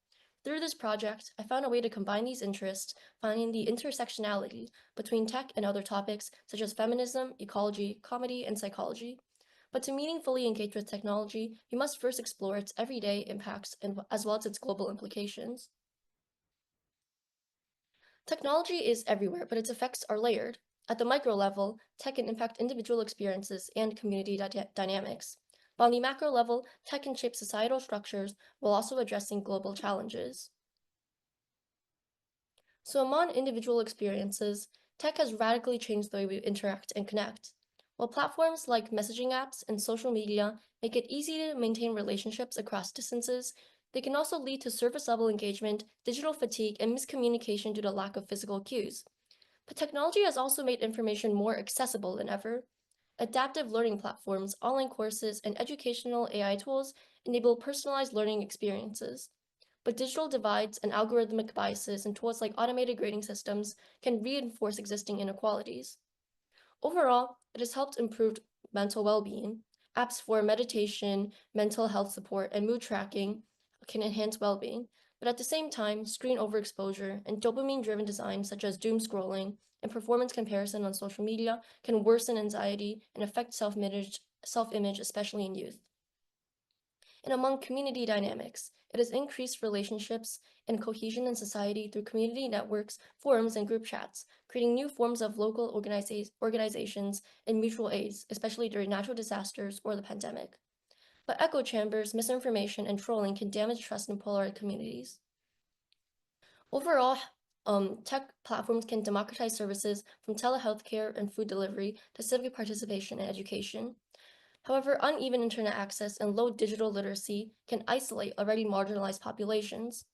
Through this project, I found a way to combine these interests, finding the intersectionality between tech and other topics such as feminism, ecology, comedy, and psychology. But to meaningfully engage with technology, we must first explore its everyday impacts as well as its global implications. Technology is everywhere, but its effects are layered. At the micro level, tech can impact individual experiences and community dynamics. But on the macro level, tech can shape societal structures while also addressing global challenges. So among individual experiences, tech has radically changed the way we interact and connect. While platforms like messaging apps and social media make it easy to maintain relationships across distances, they can also lead to surface-level engagement, digital fatigue, and miscommunication due to lack of physical cues. But technology has also made information more accessible than ever. Adaptive learning platforms, online courses, and educational AI tools enable personalized learning experiences. but digital divides and algorithmic biases and tools like automated grading systems can reinforce existing inequalities. Overall, it has helped improve mental well-being. Apps for meditation, mental health support, and mood tracking can enhance well-being, but at the same time, screen overexposure and dopamine-driven design such as doom scrolling and performance comparison on social media can worsen anxiety and affect self-image, especially in youth. And among community dynamics, it has increased relationships and cohesion in society through community networks, forums, and group chats, creating new forms of local organizations and mutual aids, especially during natural disasters or the pandemic. But echo chambers, misinformation, and trolling can damage trust in polarized communities. Overall, tech platforms can democratize services from telehealthcare and food delivery to civic participation and education. However, uneven internet access and low digital literacy can isolate already marginalized populations.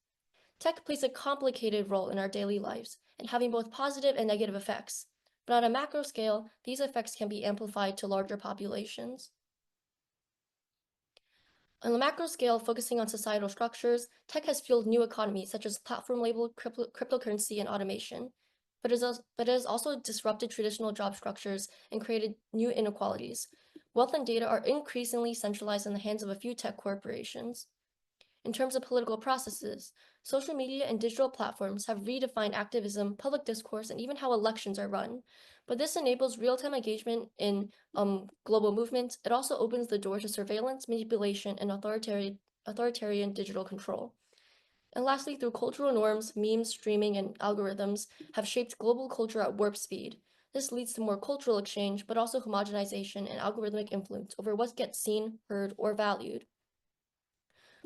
Tech plays a complicated role in our daily lives and having both positive and negative effects. But on a macro scale, these effects can be amplified to larger populations. On the macro scale, focusing on societal structures, tech has fueled new economies such as platform-labeled cryptocurrency and automation, but it has also disrupted traditional job structures and created new inequalities. Wealth and data are increasingly centralized in the hands of a few tech corporations. In terms of political processes, social media and digital platforms have redefined activism, public discourse, and even how elections are run. But this enables real-time engagement in global movements. It also opens the door to surveillance, manipulation, and authoritarian digital control. And lastly, through cultural norms, memes, streaming, and algorithms have shaped global culture at warp speed. This leads to more cultural exchange, but also homogenization and algorithmic influence over what gets seen, heard, or valued.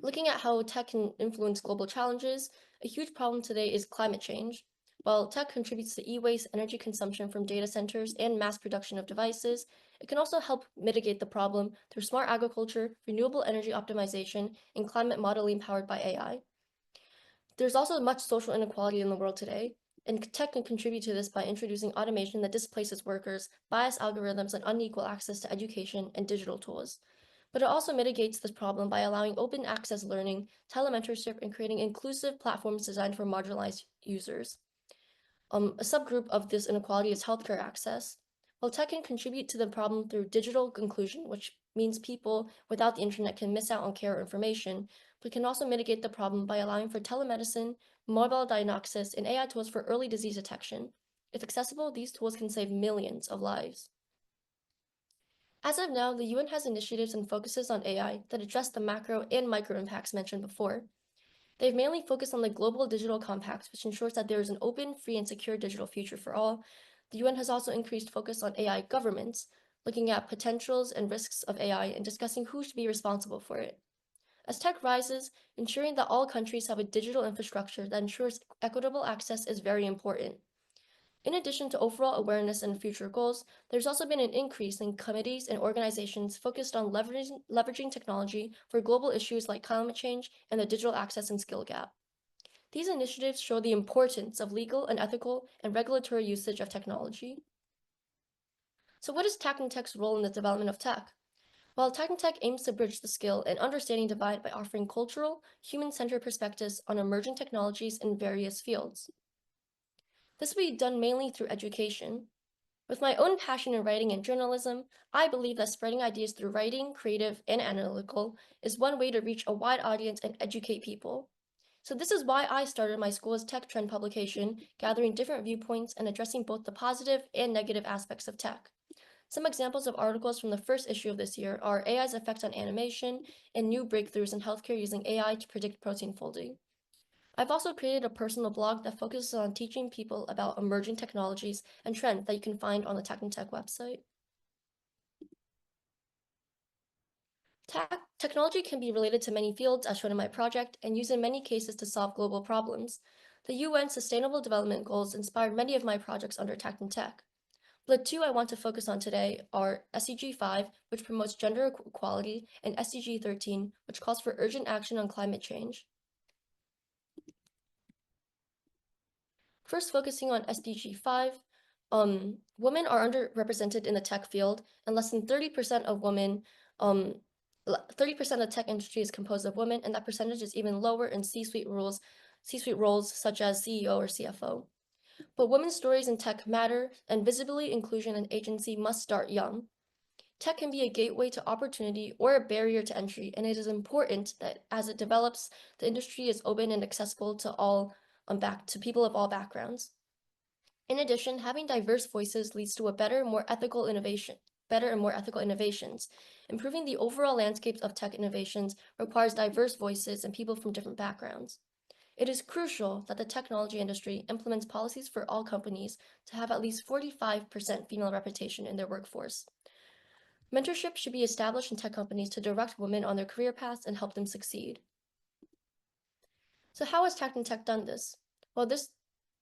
Looking at how tech can influence global challenges, a huge problem today is climate change. While tech contributes to e-waste, energy consumption from data centers, and mass production of devices, it can also help mitigate the problem through smart agriculture, renewable energy optimization, and climate modeling powered by AI. There's also much social inequality in the world today, and tech can contribute to this by introducing automation that displaces workers, biased algorithms, and unequal access to education and digital tools. But it also mitigates this problem by allowing open access learning, telementorship, and creating inclusive platforms designed for marginalized users. A subgroup of this inequality is healthcare access. While tech can contribute to the problem through digital inclusion, which means people without the internet can miss out on care or information, but can also mitigate the problem by allowing for telemedicine, mobile diagnosis, and AI tools for early disease detection. If accessible, these tools can save millions of lives. As of now, the UN has initiatives and focuses on AI that address the macro and micro impacts mentioned before. They've mainly focused on the Global Digital Compact, which ensures that there is an open, free, and secure digital future for all. The UN has also increased focus on AI governance, looking at potentials and risks of AI and discussing who should be responsible for it. As tech rises, ensuring that all countries have a digital infrastructure that ensures equitable access is very important. In addition to overall awareness and future goals, there's also been an increase in committees and organizations focused on leveraging technology for global issues like climate change and the digital access and skill gap. These initiatives show the importance of legal and ethical and regulatory usage of technology. So what is Tech and Tech's role in the development of tech? While Tech and Tech aims to bridge the skill and understanding divide by offering cultural, human-centered perspectives on emerging technologies in various fields. This will be done mainly through education. With my own passion in writing and journalism, I believe that spreading ideas through writing, creative, and analytical is one way to reach a wide audience and educate people. So this is why I started my school's tech trend publication, gathering different viewpoints and addressing both the positive and negative aspects of tech. Some examples of articles from the first issue of this year are AI's effect on animation and new breakthroughs in healthcare using AI to predict protein folding. I've also created a personal blog that focuses on teaching people about emerging technologies and trends that you can find on the Tech and Tech website. Technology can be related to many fields, as shown in my project, and used in many cases to solve global problems. The UN Sustainable Development Goals inspired many of my projects under Tech and Tech. The two I want to focus on today are SDG 5, which promotes gender equality, and SDG 13, which calls for urgent action on climate change. First, focusing on SDG 5, women are underrepresented in the tech field, and less than 30% of women 30% of the tech industry is composed of women, and that percentage is even lower in C-suite roles such as CEO or CFO. But women's stories in tech matter, and visibility, inclusion, and agency must start young. Tech can be a gateway to opportunity or a barrier to entry, and it is important that as it develops, the industry is open and accessible to all to people of all backgrounds. In addition, having diverse voices leads to better and more ethical innovations. Improving the overall landscape of tech innovations requires diverse voices and people from different backgrounds. It is crucial that the technology industry implements policies for all companies to have at least 45% female representation in their workforce. Mentorship should be established in tech companies to direct women on their career paths and help them succeed. So how has Tech and Tech done this? Well,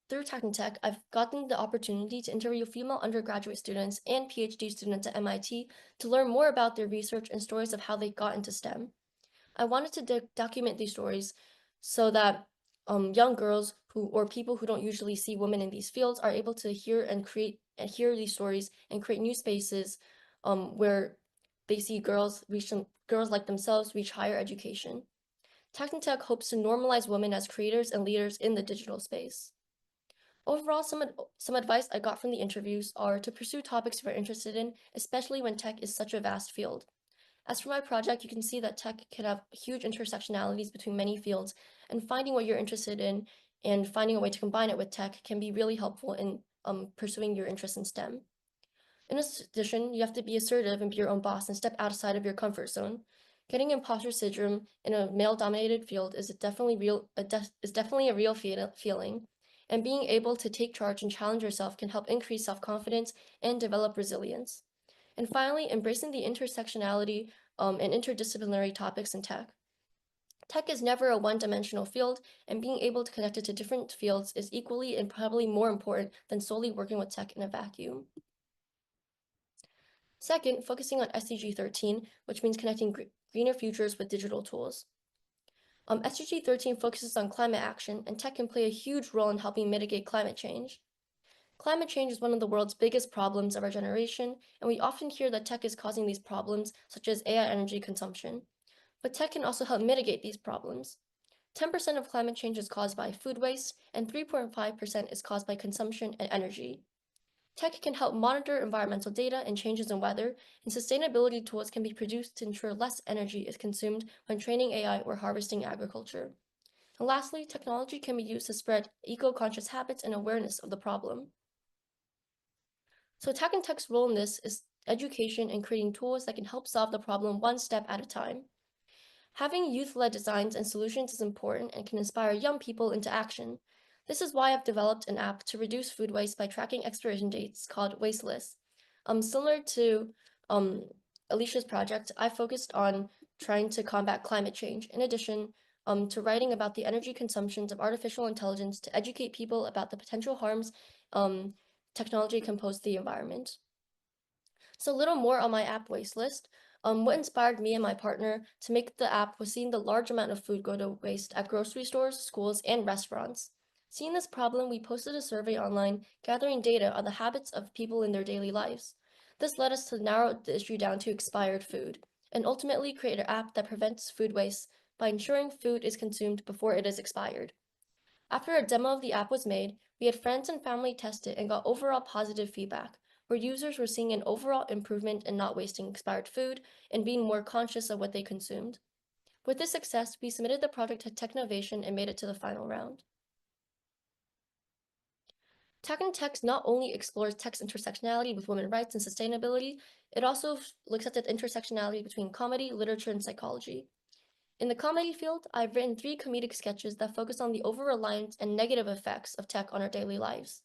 through Tech and Tech, I've gotten the opportunity to interview female undergraduate students and PhD students at MIT to learn more about their research and stories of how they got into STEM. I wanted to document these stories so that young girls or people who don't usually see women in these fields are able to hear these stories and create new spaces where they see girls like themselves reach higher education. Tech and Tech hopes to normalize women as creators and leaders in the digital space. Overall, some advice I got from the interviews are to pursue topics you're interested in, especially when tech is such a vast field. As for my project, you can see that tech can have huge intersectionalities between many fields, and finding what you're interested in and finding a way to combine it with tech can be really helpful in pursuing your interest in STEM. In addition, you have to be assertive and be your own boss and step outside of your comfort zone. Getting imposter syndrome in a male-dominated field is definitely a real feeling, and being able to take charge and challenge yourself can help increase self-confidence and develop resilience. And finally, embracing the intersectionality and interdisciplinary topics in tech. Tech is never a one-dimensional field, and being able to connect it to different fields is equally and probably more important than solely working with tech in a vacuum. Second, focusing on SDG 13, which means connecting greener futures with digital tools. SDG 13 focuses on climate action, and tech can play a huge role in helping mitigate climate change. Climate change is one of the world's biggest problems of our generation, and we often hear that tech is causing these problems, such as AI energy consumption. But tech can also help mitigate these problems. 10% of climate change is caused by food waste, and 3.5% is caused by consumption and energy. Tech can help monitor environmental data and changes in weather, and sustainability tools can be produced to ensure less energy is consumed when training AI or harvesting agriculture. And lastly, technology can be used to spread eco-conscious habits and awareness of the problem. So Tech and Tech's role in this is education and creating tools that can help solve the problem one step at a time. Having youth-led designs and solutions is important and can inspire young people into action. This is why I've developed an app to reduce food waste by tracking expiration dates called Wasteless. Similar to Alicia's project, I focused on trying to combat climate change, in addition to writing about the energy consumptions of artificial intelligence to educate people about the potential harms technology can pose to the environment. So a little more on my app waste list. What inspired me and my partner to make the app was seeing the large amount of food go to waste at grocery stores, schools, and restaurants. Seeing this problem, we posted a survey online gathering data on the habits of people in their daily lives. This led us to narrow the issue down to expired food, and ultimately create an app that prevents food waste by ensuring food is consumed before it is expired. After a demo of the app was made, we had friends and family test it and got overall positive feedback, where users were seeing an overall improvement in not wasting expired food and being more conscious of what they consumed. With this success, we submitted the project to Technovation and made it to the final round. Tech and Tech not only explores tech's intersectionality with women's rights and sustainability, it also looks at the intersectionality between comedy, literature, and psychology. In the comedy field, I've written 3 comedic sketches that focus on the over-reliance and negative effects of tech on our daily lives.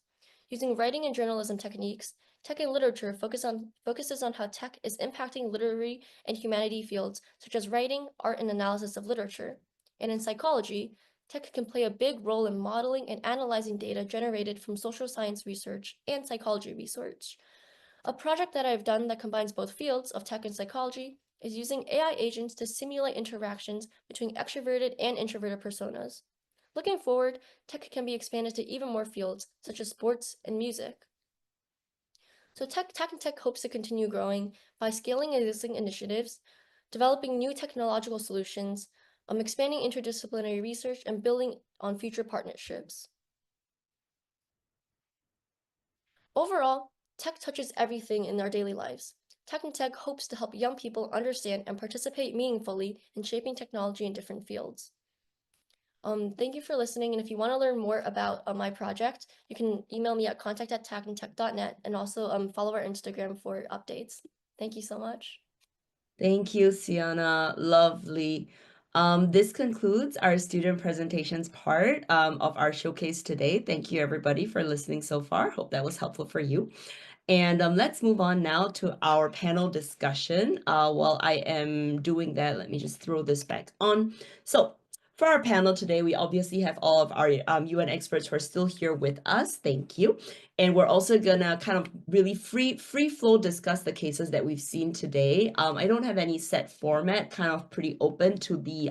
Using writing and journalism techniques, tech and literature focuses on how tech is impacting literary and humanity fields, such as writing, art, and analysis of literature. And in psychology, tech can play a big role in modeling and analyzing data generated from social science research and psychology research. A project that I've done that combines both fields of tech and psychology is using AI agents to simulate interactions between extroverted and introverted personas. Looking forward, tech can be expanded to even more fields, such as sports and music. So Tech and Tech hopes to continue growing by scaling existing initiatives developing new technological solutions, expanding interdisciplinary research, and building on future partnerships. Overall, tech touches everything in our daily lives. Tech and Tech hopes to help young people understand and participate meaningfully in shaping technology in different fields. Thank you for listening, and if you want to learn more about my project, you can email me at contact@tacandtech.net, and also follow our Instagram for updates. Thank you so much. Thank you, Sienna. Lovely. This concludes our student presentations part of our showcase today. Thank you, everybody, for listening so far. Hope that was helpful for you. And let's move on now to our panel discussion. While I am doing that, let me just throw this back on. So for our panel today, we obviously have all of our UN experts who are still here with us. Thank you. And we're also gonna kind of really free flow discuss the cases that we've seen today. I don't have any set format, kind of pretty open to the,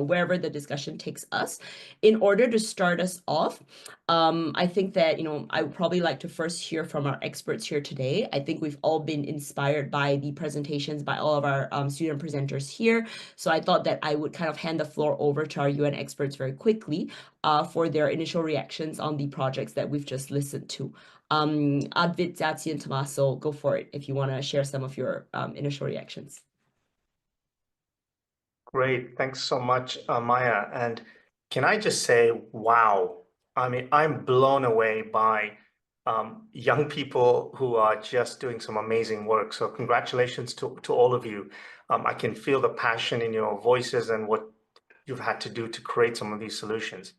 wherever the discussion takes us. In order to start us off, I think that, I would probably like to first hear from our experts here today. I think we've all been inspired by the presentations by all of our student presenters here. So I thought that I would kind of hand the floor over to our UN experts very quickly for their initial reactions on the projects that we've just listened to. Advit, Jati, and Tommaso, go for it if you want to share some of your initial reactions. Great. Thanks so much, Maya. And can I just say, wow. I mean, I'm blown away by young people who are just doing some amazing work. So congratulations to all of you. I can feel the passion in your voices and what you've had to do to create some of these solutions.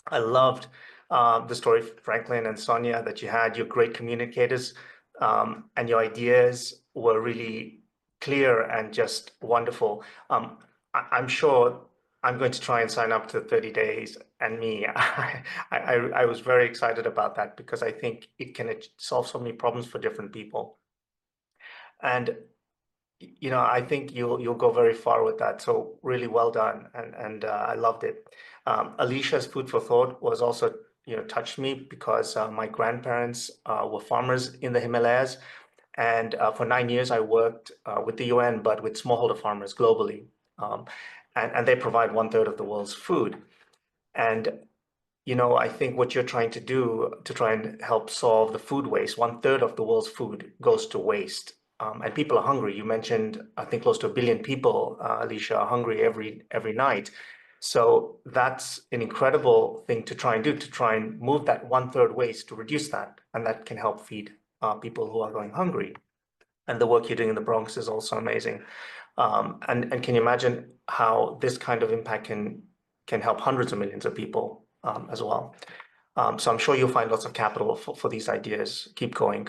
I loved the story, Franklin and Sonia, that you had. You're great communicators, and your ideas were really clear and just wonderful. I'm sure I'm going to try and sign up to 30 days. And me, I was very excited about that because I think it can solve so many problems for different people. And I think you'll go very far with that. So really well done, and I loved it. Alicia's food for thought was also touched me because my grandparents were farmers in the Himalayas, and for 9 years I worked with the UN, but with smallholder farmers globally, and they provide 1/3 of the world's food. And I think what you're trying to do to try and help solve the food waste, 1/3 of the world's food goes to waste. And people are hungry. You mentioned, I think, close to 1 billion people, Alicia, are hungry every night. So that's an incredible thing to try and do, to try and move that 1/3 waste, to reduce that. And that can help feed people who are going hungry. And the work you're doing in the Bronx is also amazing. And can you imagine how this kind of impact can help hundreds of millions of people as well? So I'm sure you'll find lots of capital for these ideas. Keep going.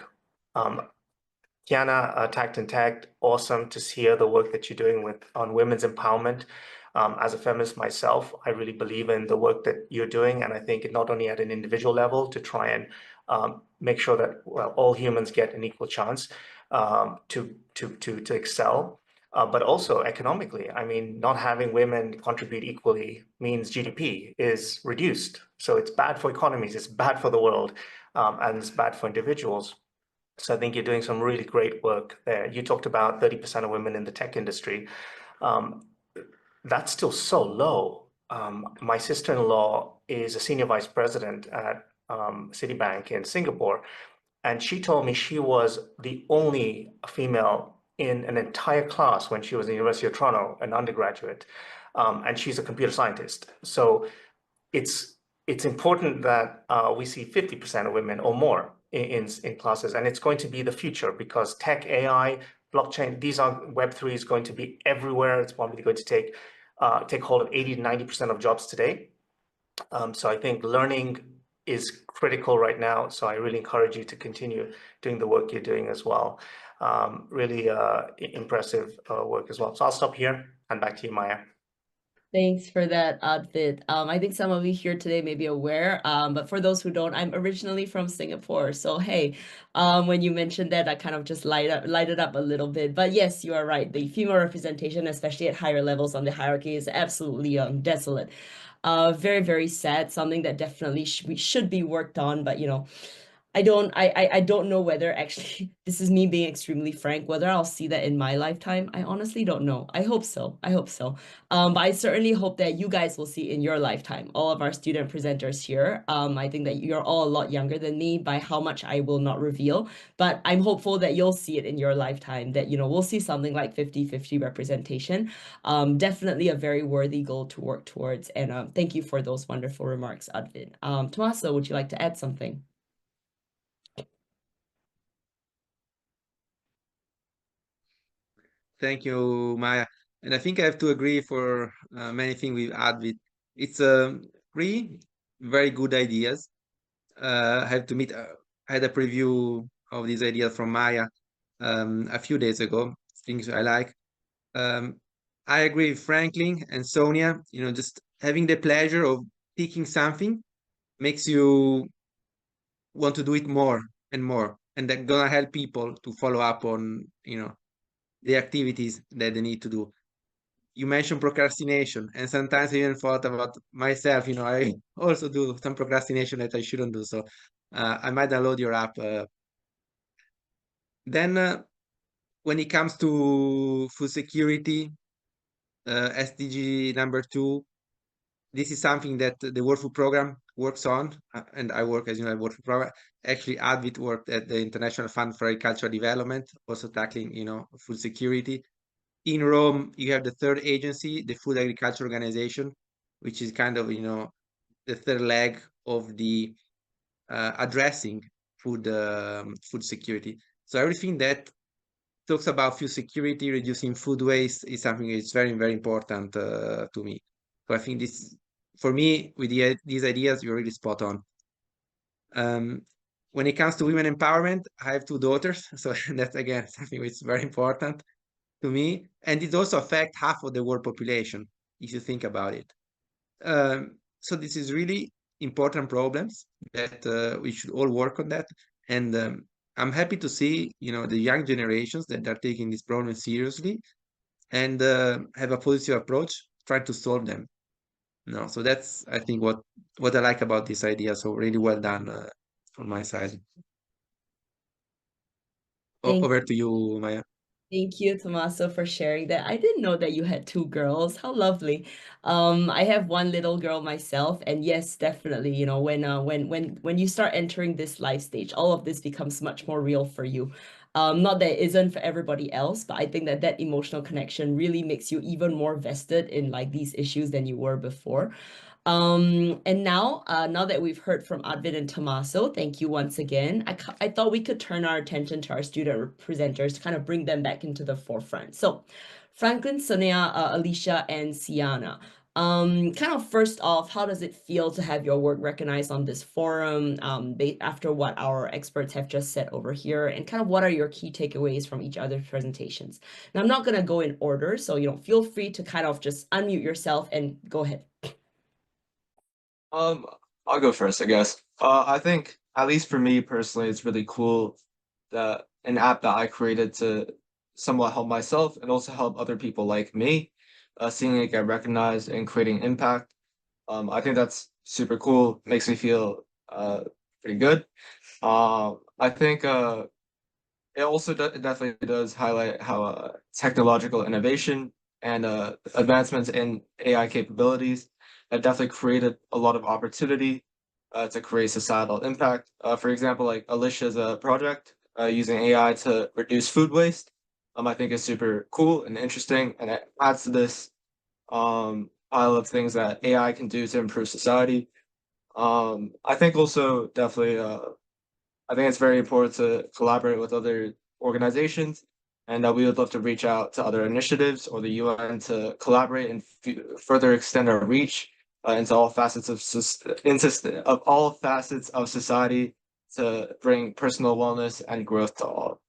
Kiana, Tact and Tact, awesome to hear the work that you're doing on women's empowerment. As a feminist myself, I really believe in the work that you're doing, and I think not only at an individual level to try and make sure that all humans get an equal chance to excel, but also economically. I mean, not having women contribute equally means GDP is reduced. So it's bad for economies, it's bad for the world, and it's bad for individuals. So I think you're doing some really great work there. You talked about 30% of women in the tech industry. That's still so low. My sister-in-law is a senior vice president at Citibank in Singapore, and she told me she was the only female in an entire class when she was in the University of Toronto, an undergraduate, and she's a computer scientist. So it's important that we see 50% of women or more in classes, and it's going to be the future because tech, AI, blockchain, Web3 is going to be everywhere. It's probably going to take hold of 80 to 90% of jobs today. So I think learning is critical right now. So I really encourage you to continue doing the work you're doing as well. Really impressive work as well. So I'll stop here and back to you, Maya. Thanks for that, Advit. I think some of you here today may be aware, but for those who don't, I'm originally from Singapore. So hey, when you mentioned that, I kind of just lighted up a little bit. But yes, you are right. The female representation, especially at higher levels on the hierarchy, is absolutely desolate. Very, very sad. Something that definitely should be worked on. But I don't know whether actually this is me being extremely frank, whether I'll see that in my lifetime. I honestly don't know. I hope so. I hope so. But I certainly hope that you guys will see in your lifetime, all of our student presenters here. I think that you're all a lot younger than me by how much I will not reveal, but I'm hopeful that you'll see it in your lifetime, that, you know, we'll see something like 50-50 representation. Definitely a very worthy goal to work towards. And thank you for those wonderful remarks, Advin. Tommaso, would you like to add something? Thank you, Maya. And I think I have to agree for many things we've added. It's three very good ideas. I have to admit, I had a preview of these ideas from Maya a few days ago, things I like. Um, I agree with Franklin and Sonia, you know, just having the pleasure of picking something makes you want to do it more and more. And that gonna help people to follow up on, you know, the activities that they need to do. You mentioned procrastination, and sometimes I even thought about myself, you know, I also do some procrastination that I shouldn't do. So I might download your app. Then when it comes to food security, SDG number 2, this is something that the World Food Program works on, and I work, as you know, World Food Program. Actually, Advit worked at the International Fund for Agricultural Development, also tackling, you know, food security. In Rome, you have the third agency, the Food Agriculture Organization, which is kind of, you know, the third leg of the addressing food security. So everything that talks about food security, reducing food waste is something that's very, very important to me. So I think this, for me, with these ideas, you're really spot on. When it comes to women empowerment, I have 2 daughters, so that's again something which is very important to me, and it also affects half of the world population if you think about it. So this is really important problems that we should all work on that, and I'm happy to see, you know, the young generations that are taking this problem seriously and have a positive approach, try to solve them. No, so that's, I think, what I like about this idea. So really well done on my side. Thank Over to you, Maya. Thank you, Tommaso, for sharing that. I didn't know that you had 2 girls. How lovely. I have one little girl myself, and yes, definitely, you know, when you start entering this life stage, all of this becomes much more real for you. Not that it isn't for everybody else, but I think that that emotional connection really makes you even more vested in like these issues than you were before. And now that we've heard from Advin and Tommaso, thank you once again. I thought we could turn our attention to our student presenters to kind of bring them back into the forefront. So Franklin, Sonia, Alicia, and Sienna. Kind of first off, how does it feel to have your work recognized on this forum after what our experts have just said over here? And kind of what are your key takeaways from each other's presentations? Now, I'm not going to go in order, so, you know, feel free to kind of just unmute yourself and go ahead. I'll go first, I guess. I think, at least for me personally, it's really cool that an app that I created to somewhat help myself and also help other people like me, seeing it get recognized and creating impact. I think that's super cool. Makes me feel pretty good. I think it also it definitely does highlight how technological innovation and advancements in AI capabilities have definitely created a lot of opportunity to create societal impact. For example, like Alicia's project using AI to reduce food waste, I think is super cool and interesting, and it adds to this pile of things that AI can do to improve society. I think also definitely I think it's very important to collaborate with other organizations, and we would love to reach out to other initiatives or the UN to collaborate and further extend our reach into all facets of all facets of society to bring personal wellness and growth to all.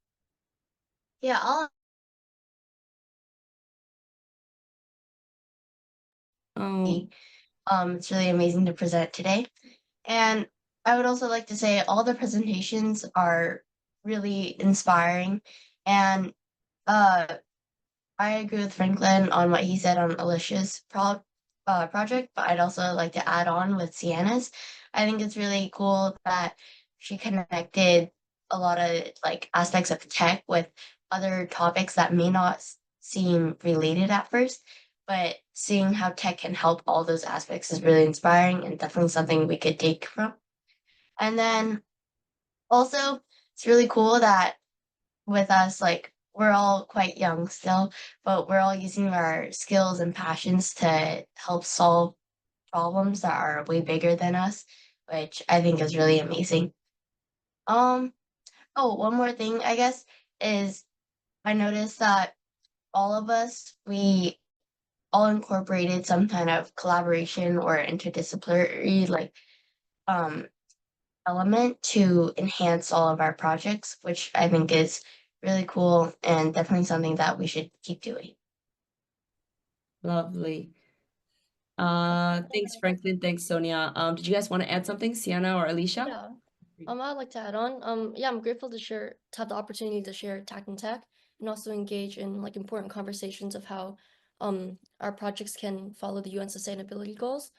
Yeah, Oh, it's really amazing to present today. And I would also like to say all the presentations are really inspiring. And I agree with Franklin on what he said on Alicia's project, but I'd also like to add on with Sienna's. I think it's really cool that she connected a lot of like aspects of tech with other topics that may not seem related at first, but seeing how tech can help all those aspects is really inspiring and definitely something we could take from. And then also, it's really cool that with us, like, we're all quite young still, but we're all using our skills and passions to help solve problems that are way bigger than us, which I think is really amazing. Um, oh, one more thing, I guess, is I noticed that all of us, we all incorporated some kind of collaboration or interdisciplinary like um element to enhance all of our projects, which I think is really cool and definitely something that we should keep doing. Lovely. Thanks, Franklin. Thanks, Sonia. Did you guys want to add something, Sienna or Alicia? Yeah. I'd like to add on. Yeah, I'm grateful to have the opportunity to share Tech and Tech and also engage in like important conversations of how our projects can follow the UN sustainability goals.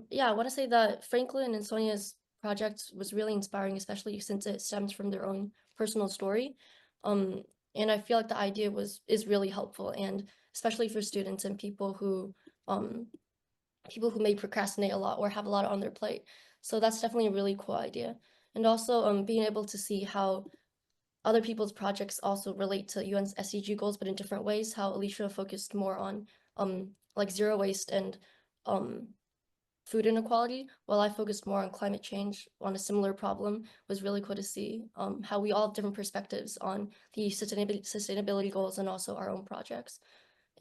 Yeah, I want to say that Franklin and Sonia's project was really inspiring, especially since it stems from their own personal story. And I feel like the idea is really helpful, and especially for students and people who may procrastinate a lot or have a lot on their plate. So that's definitely a really cool idea. And also being able to see how other people's projects also relate to UN's SDG goals, but in different ways. How Alicia focused more on like zero waste and food inequality, while I focused more on climate change on a similar problem. Was really cool to see how we all have different perspectives on the sustainability goals and also our own projects.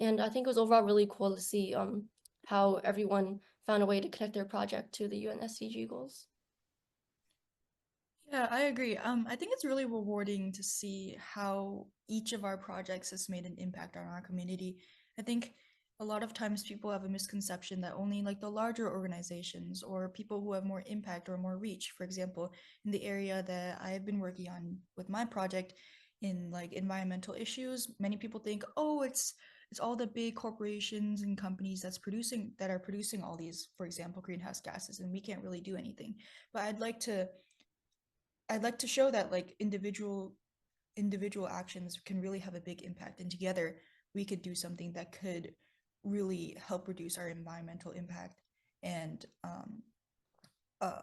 And I think it was overall really cool to see how everyone found a way to connect their project to the UN SDG goals. Yeah, I agree. I think it's really rewarding to see how each of our projects has made an impact on our community. I think a lot of times people have a misconception that only like the larger organizations or people who have more impact or more reach, for example, in the area that I've been working on with my project in like environmental issues, many people think, oh, it's all the big corporations and companies that are producing all these, for example, greenhouse gases, and we can't really do anything. But I'd like to show that like individual actions can really have a big impact, and together we could do something that could really help reduce our environmental impact. And uh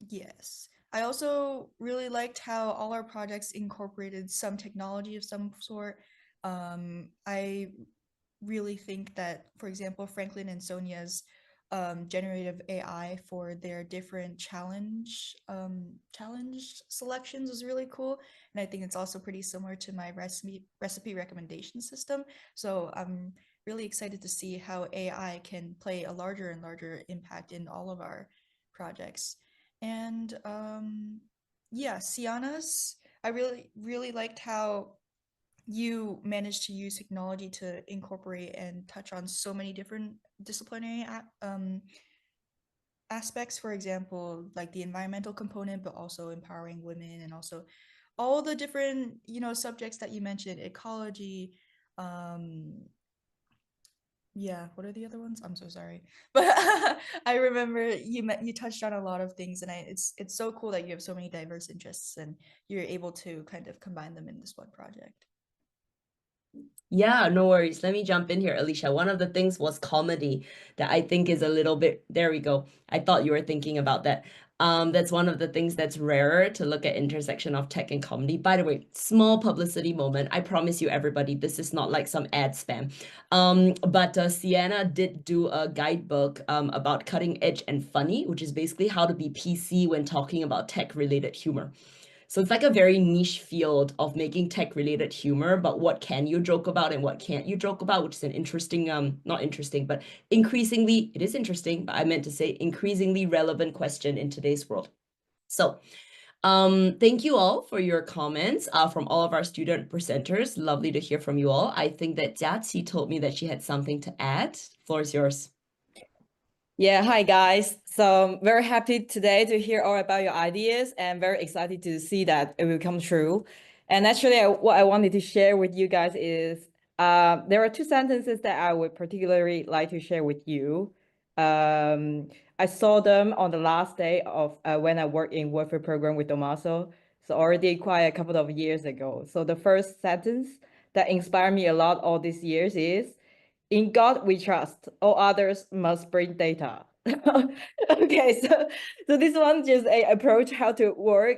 yes, I also really liked how all our projects incorporated some technology of some sort. I really think that, for example, Franklin and Sonia's generative AI for their different challenge selections was really cool, and I think it's also pretty similar to my recipe recommendation system. So I'm really excited to see how AI can play a larger and larger impact in all of our projects. And yeah, Sienna's, I really liked how you managed to use technology to incorporate and touch on so many different disciplinary aspects, for example, like the environmental component, but also empowering women, and also all the different, subjects that you mentioned, ecology. Yeah, what are the other ones? I'm so sorry. But I remember you touched on a lot of things, and it's so cool that you have so many diverse interests and you're able to kind of combine them in this one project. Yeah, no worries. Let me jump in here, Alicia. One of the things was comedy that I think is a little bit, there we go. I thought you were thinking about that. That's one of the things that's rarer to look at intersection of tech and comedy. By the way, small publicity moment. I promise you, everybody, this is not like some ad spam. But Sienna did do a guidebook about cutting edge and funny, which is basically how to be PC when talking about tech-related humor. So it's like a very niche field of making tech-related humor, but what can you joke about and what can't you joke about, which is an interesting, not interesting, but increasingly, it is interesting, but I meant to say increasingly relevant question in today's world. So thank you all for your comments from all of our student presenters. Lovely to hear from you all. I think that Jiaqi told me that she had something to add. Floor is yours. Yeah, hi guys. So I'm very happy today to hear all about your ideas and very excited to see that it will come true. And actually, what I wanted to share with you guys is there are two sentences that I would particularly like to share with you. I saw them on the last day of when I worked in warfare program with Tommaso. So already quite a couple of years ago. So the first sentence that inspired me a lot all these years is, "In God we trust, all others must bring data." Okay, so this one just a approach how to work,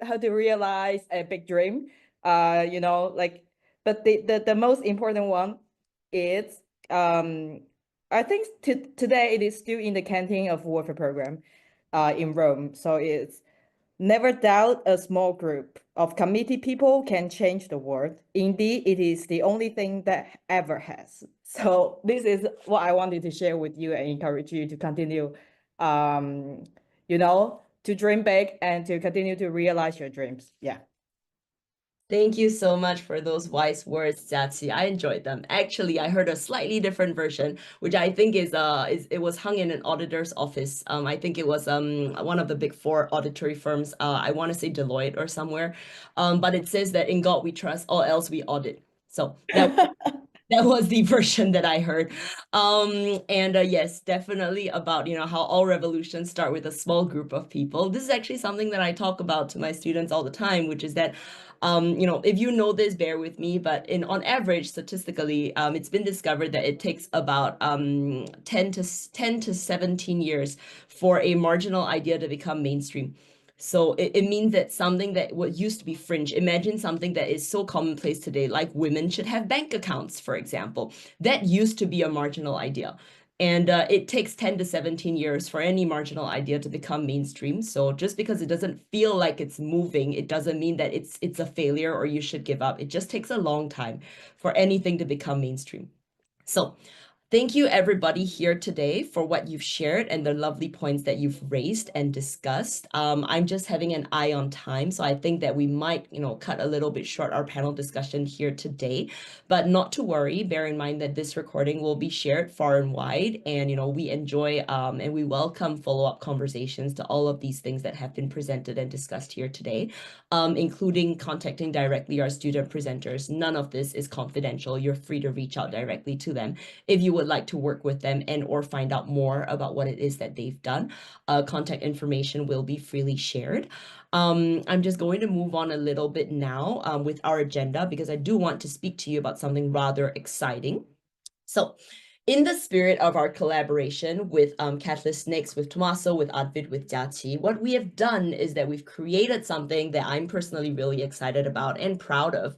how to realize a big dream. Like, but the most important one is I think today it is still in the canteen of warfare program in Rome. So it's, "Never doubt a small group of committed people can change the world. Indeed, it is the only thing that ever has." So this is what I wanted to share with you and encourage you to continue, to dream big and to continue to realize your dreams. Yeah. Thank you so much for those wise words, Jiaqi. I enjoyed them. Actually, I heard a slightly different version, which I think is it was hung in an auditor's office. I think it was one of the big four auditory firms. I want to say Deloitte or somewhere. But it says that in God we trust, all else we audit. So that was the version that I heard. And yes, definitely about, how all revolutions start with a small group of people. This is actually something that I talk about to my students all the time, which is that, if you know this, bear with me, but on average, statistically, it's been discovered that it takes about 10 to 17 years for a marginal idea to become mainstream. So it means that something that what used to be fringe, imagine something that is so commonplace today, like women should have bank accounts, for example. That used to be a marginal idea. And it takes 10 to 17 years for any marginal idea to become mainstream. So just because it doesn't feel like it's moving, it doesn't mean that it's a failure or you should give up. It just takes a long time for anything to become mainstream. So thank you everybody here today for what you've shared and the lovely points that you've raised and discussed. I'm just having an eye on time, so I think that we might, cut a little bit short our panel discussion here today, but not to worry. Bear in mind that this recording will be shared far and wide, and we enjoy and we welcome follow-up conversations to all of these things that have been presented and discussed here today, including contacting directly our student presenters. None of this is confidential. You're free to reach out directly to them if you would like to work with them and or find out more about what it is that they've done. Contact information will be freely shared. I'm just going to move on a little bit now with our agenda, because I do want to speak to you about something rather exciting. So in the spirit of our collaboration with Catalyst Next, with Tommaso, with Advid, with Jiaqi, what we have done is that we've created something that I'm personally really excited about and proud of.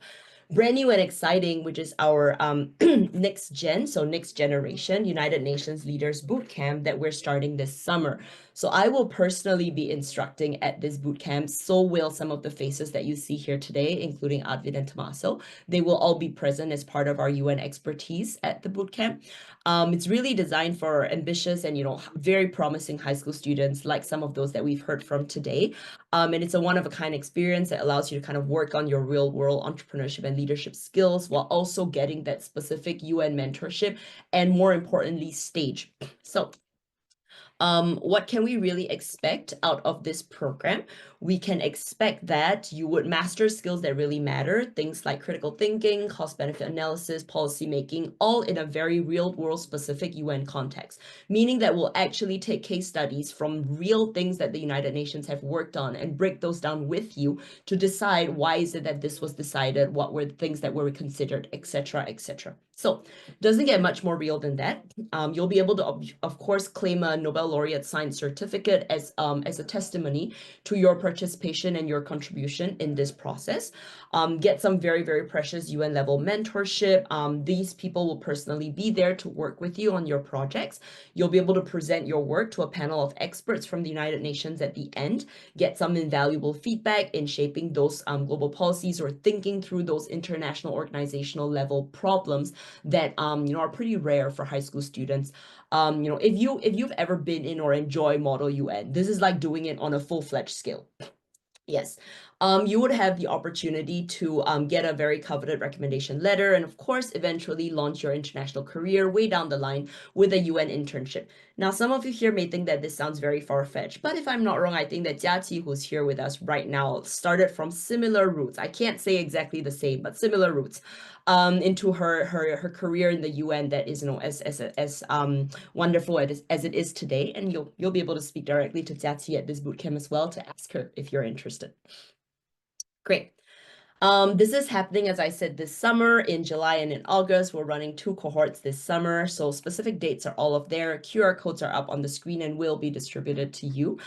Brand new and exciting, which is our next generation United Nations Leaders Bootcamp that we're starting this summer. So I will personally be instructing at this bootcamp. So will some of the faces that you see here today, including Advid and Tommaso. They will all be present as part of our UN expertise at the bootcamp. It's really designed for ambitious and, very promising high school students, like some of those that we've heard from today. And it's a one-of-a-kind experience that allows you to kind of work on your real-world entrepreneurship and leadership skills while also getting that specific UN mentorship and, more importantly, stage. So what can we really expect out of this program? We can expect that you would master skills that really matter, things like critical thinking, cost-benefit analysis, policy making, all in a very real-world specific UN context, meaning that we'll actually take case studies from real things that the United Nations have worked on and break those down with you to decide why is it that this was decided, what were the things that were considered, etc., etc. So doesn't get much more real than that. You'll be able to, of course, claim a Nobel laureate science certificate as a testimony to your participation and your contribution in this process. Get some very, very precious UN level mentorship. These people will personally be there to work with you on your projects. You'll be able to present your work to a panel of experts from the United Nations at the end, get some invaluable feedback in shaping those global policies or thinking through those international organizational level problems that are pretty rare for high school students. If you've ever been in or enjoy Model UN, this is like doing it on a full-fledged scale. Yes. You would have the opportunity to get a very coveted recommendation letter and, of course, eventually launch your international career way down the line with a UN internship. Now, some of you here may think that this sounds very far-fetched, but if I'm not wrong, I think that Jiaqi, who's here with us right now, started from similar roots. I can't say exactly the same, but similar roots into her career in the UN that is, as wonderful as it is today. And you'll be able to speak directly to Jiaqi at this bootcamp as well to ask her if you're interested. Great. This is happening, as I said, this summer in July and in August. We're running 2 cohorts this summer. So specific dates are all up there. QR codes are up on the screen and will be distributed to you.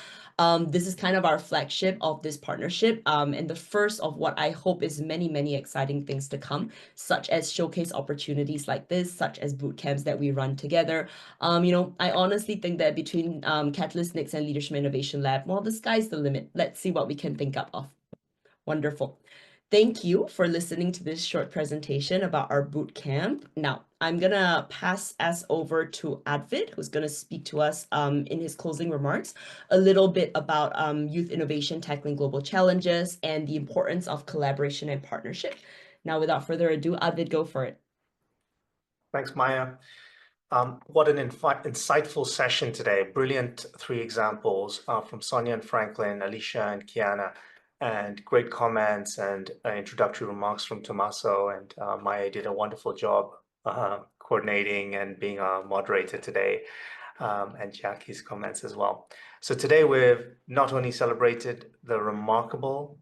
This is kind of our flagship of this partnership and the first of what I hope is many, many exciting things to come, such as showcase opportunities like this, such as boot camps that we run together. I honestly think that between Catalyst, Nix, and Leadership Innovation Lab, well, the sky's the limit. Let's see what we can think up of. Wonderful. Thank you for listening to this short presentation about our boot camp. Now, I'm going to pass us over to Advid, who's going to speak to us in his closing remarks a little bit about youth innovation tackling global challenges and the importance of collaboration and partnership. Now, without further ado, Advid, go for it. Thanks, Maya. What an insightful session today. Brilliant 3 examples from Sonia and Franklin, Alicia and Kiana, and great comments and introductory remarks from Tommaso, and Maya did a wonderful job coordinating and being a moderator today, and Jackie's comments as well. So today we've not only celebrated the remarkable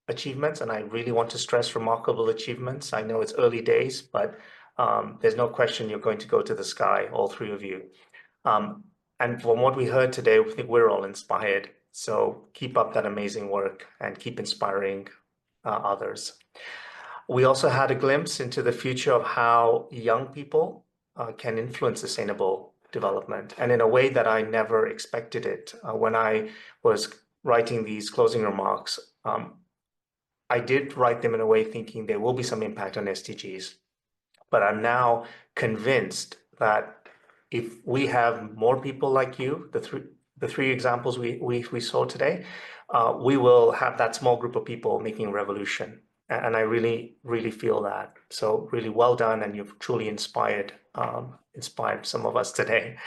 achievements, and I really want to stress remarkable achievements. I know it's early days, but there's no question you're going to go to the sky, all 3 of you. And from what we heard today, we think we're all inspired. So keep up that amazing work and keep inspiring others. We also had a glimpse into the future of how young people can influence sustainable development, and in a way that I never expected it. When I was writing these closing remarks, I did write them in a way thinking there will be some impact on SDGs, but I'm now convinced that if we have more people like you, the three examples we saw today, we will have that small group of people making a revolution. And I really, really feel that. So really well done, and you've truly inspired some of us today.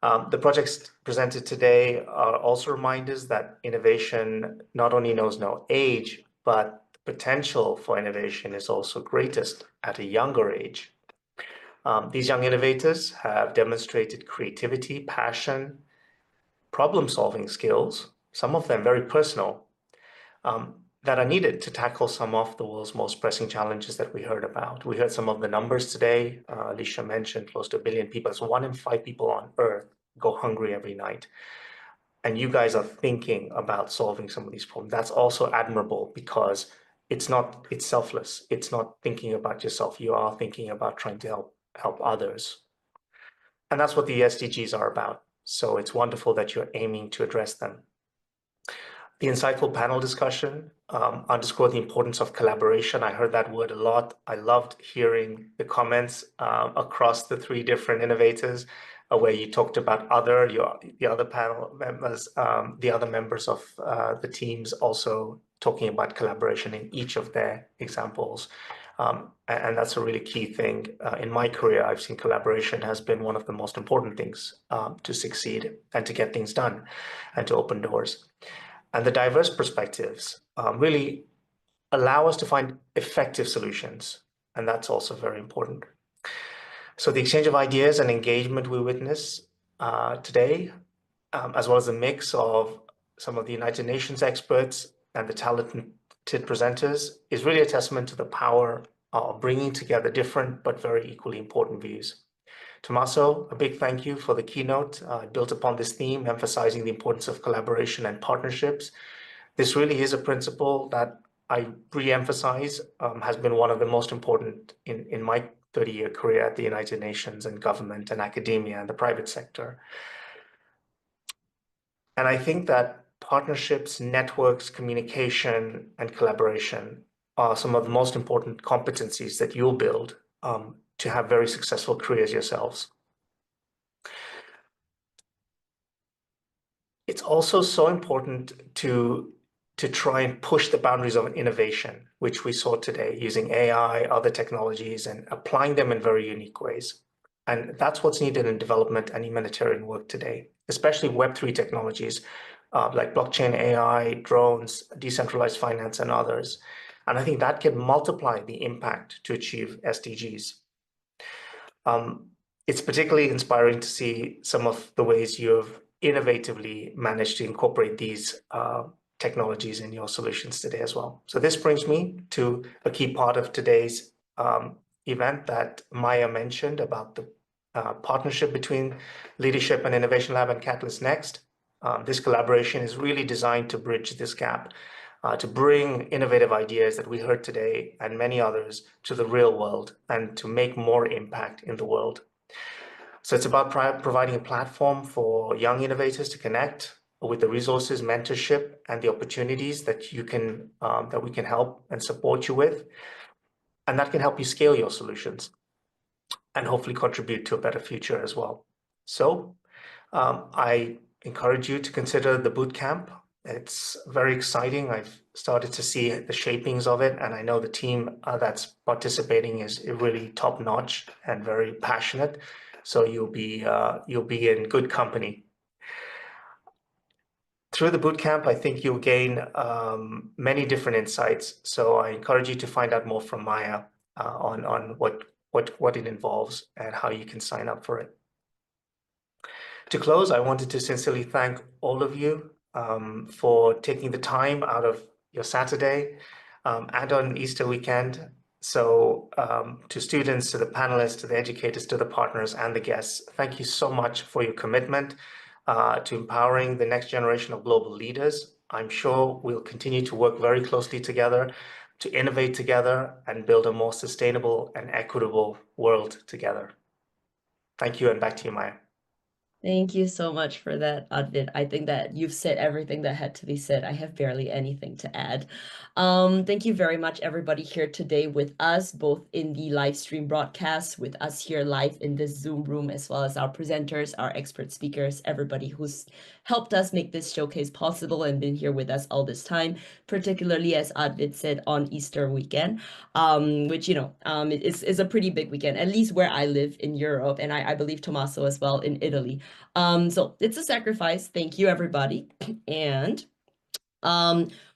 The projects presented today are also reminders that innovation not only knows no age, but the potential for innovation is also greatest at a younger age. These young innovators have demonstrated creativity, passion, problem-solving skills, some of them very personal, that are needed to tackle some of the world's most pressing challenges that we heard about. We heard some of the numbers today. Alicia mentioned close to 1 billion people. It's 1 in 5 people on Earth go hungry every night. And you guys are thinking about solving some of these problems. That's also admirable, because it's selfless. It's not thinking about yourself. You are thinking about trying to help others. And that's what the SDGs are about. So it's wonderful that you're aiming to address them. The insightful panel discussion underscored the importance of collaboration. I heard that word a lot. I loved hearing the comments across the 3 different innovators, where you talked about the other panel members, the other members of the teams also talking about collaboration in each of their examples. And that's a really key thing. In my career, I've seen collaboration has been one of the most important things to succeed and to get things done and to open doors. And the diverse perspectives really allow us to find effective solutions. And that's also very important. So the exchange of ideas and engagement we witness today, as well as a mix of some of the United Nations experts and the talented presenters, is really a testament to the power of bringing together different but very equally important views. Tommaso, a big thank you for the keynote built upon this theme, emphasizing the importance of collaboration and partnerships. This really is a principle that I re-emphasize has been one of the most important in my 30-year career at the United Nations and government and academia and the private sector. And I think that partnerships, networks, communication, and collaboration are some of the most important competencies that you'll build to have very successful careers yourselves. It's also so important to try and push the boundaries of innovation, which we saw today, using AI, other technologies, and applying them in very unique ways. And that's what's needed in development and humanitarian work today, especially Web3 technologies like blockchain, AI, drones, decentralized finance, and others. And I think that can multiply the impact to achieve SDGs. It's particularly inspiring to see some of the ways you have innovatively managed to incorporate these technologies in your solutions today as well. So this brings me to a key part of today's event that Maya mentioned about the partnership between Leadership and Innovation Lab and Catalyst Next. This collaboration is really designed to bridge this gap, to bring innovative ideas that we heard today and many others to the real world and to make more impact in the world. So it's about providing a platform for young innovators to connect with the resources, mentorship, and the opportunities that you can that we can help and support you with, and that can help you scale your solutions and hopefully contribute to a better future as well. So I encourage you to consider the bootcamp. It's very exciting. I've started to see the shapings of it, and I know the team that's participating is really top notch and very passionate. So you'll be in good company. Through the bootcamp, I think you'll gain many different insights. So I encourage you to find out more from Maya on what it involves and how you can sign up for it. To close, I wanted to sincerely thank all of you for taking the time out of your Saturday and on Easter weekend. So to students, to the panelists, to the educators, to the partners and the guests, thank you so much for your commitment to empowering the next generation of global leaders. I'm sure we'll continue to work very closely together to innovate together and build a more sustainable and equitable world together. Thank you, and back to you, Maya. Thank you so much for that, Advit. I think that you've said everything that had to be said. I have barely anything to add. Thank you very much, everybody here today with us, both in the live stream broadcast, with us here live in this Zoom room, as well as our presenters, our expert speakers, everybody who's helped us make this showcase possible and been here with us all this time, particularly, as Advit said, on Easter weekend, which, you know, is a pretty big weekend, at least where I live in Europe, and I believe Tommaso as well in Italy. So it's a sacrifice. Thank you, everybody. And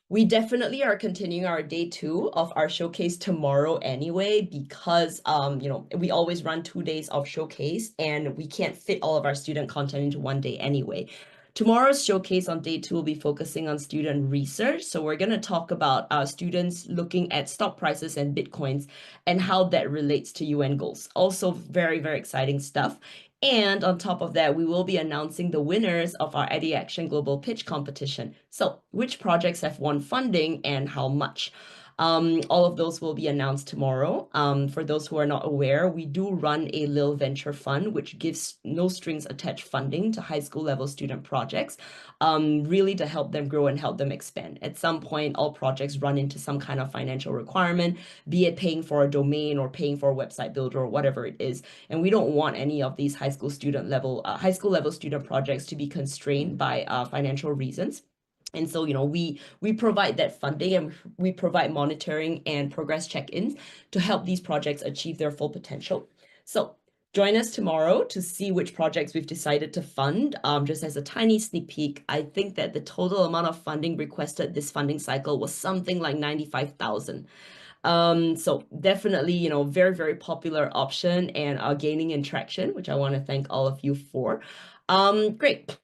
we definitely are continuing our day 2 of our showcase tomorrow anyway, because you know, we always run 2 days of showcase and we can't fit all of our student content into one day anyway. Tomorrow's showcase on day 2 will be focusing on student research. So we're going to talk about students looking at stock prices and Bitcoins and how that relates to UN goals. Also very, very exciting stuff. And on top of that, we will be announcing the winners of our EduAction Global Pitch Competition. So which projects have won funding and how much? All of those will be announced tomorrow. For those who are not aware, we do run a Lil Venture Fund, which gives no strings attached funding to high school level student projects, really to help them grow and help them expand. At some point, all projects run into some kind of financial requirement, be it paying for a domain or paying for a website builder or whatever it is. And we don't want any of these high school level student projects to be constrained by financial reasons. And so, you know, we provide that funding and we provide monitoring and progress check-ins to help these projects achieve their full potential. So join us tomorrow to see which projects we've decided to fund. Just as a tiny sneak peek, I think that the total amount of funding requested this funding cycle was something like 95,000. So definitely, you know, very, very popular option and gaining in traction, which I want to thank all of you for. Great.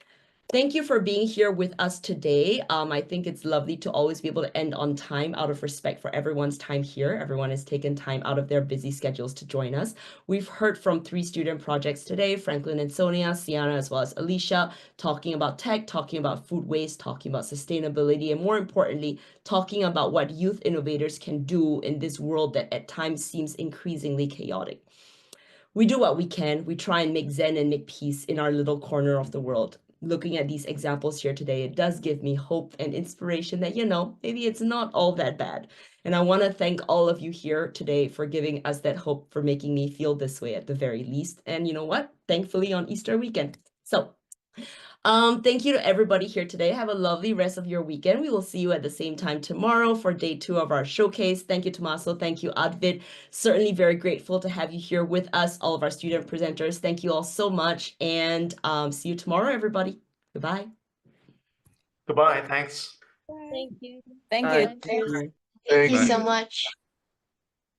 Thank you for being here with us today. I think it's lovely to always be able to end on time out of respect for everyone's time here. Everyone has taken time out of their busy schedules to join us. We've heard from 3 student projects today, Franklin and Sonia, Sienna, as well as Alicia, talking about tech, talking about food waste, talking about sustainability, and more importantly, talking about what youth innovators can do in this world that at times seems increasingly chaotic. We do what we can. We try and make Zen and make peace in our little corner of the world. Looking at these examples here today, it does give me hope and inspiration that, you know, maybe it's not all that bad. And I want to thank all of you here today for giving us that hope, for making me feel this way at the very least. And you know what? Thankfully on Easter weekend. So Thank you to everybody here today. Have a lovely rest of your weekend. We will see you at the same time tomorrow for day 2 of our showcase. Thank you, Tommaso. Thank you, Advid. Certainly very grateful to have you here with us, all of our student presenters. Thank you all so much, and see you tomorrow, everybody. Goodbye. Goodbye. Thanks. Thank you. Thank Bye. you. Thank you. Thank you Bye. so much.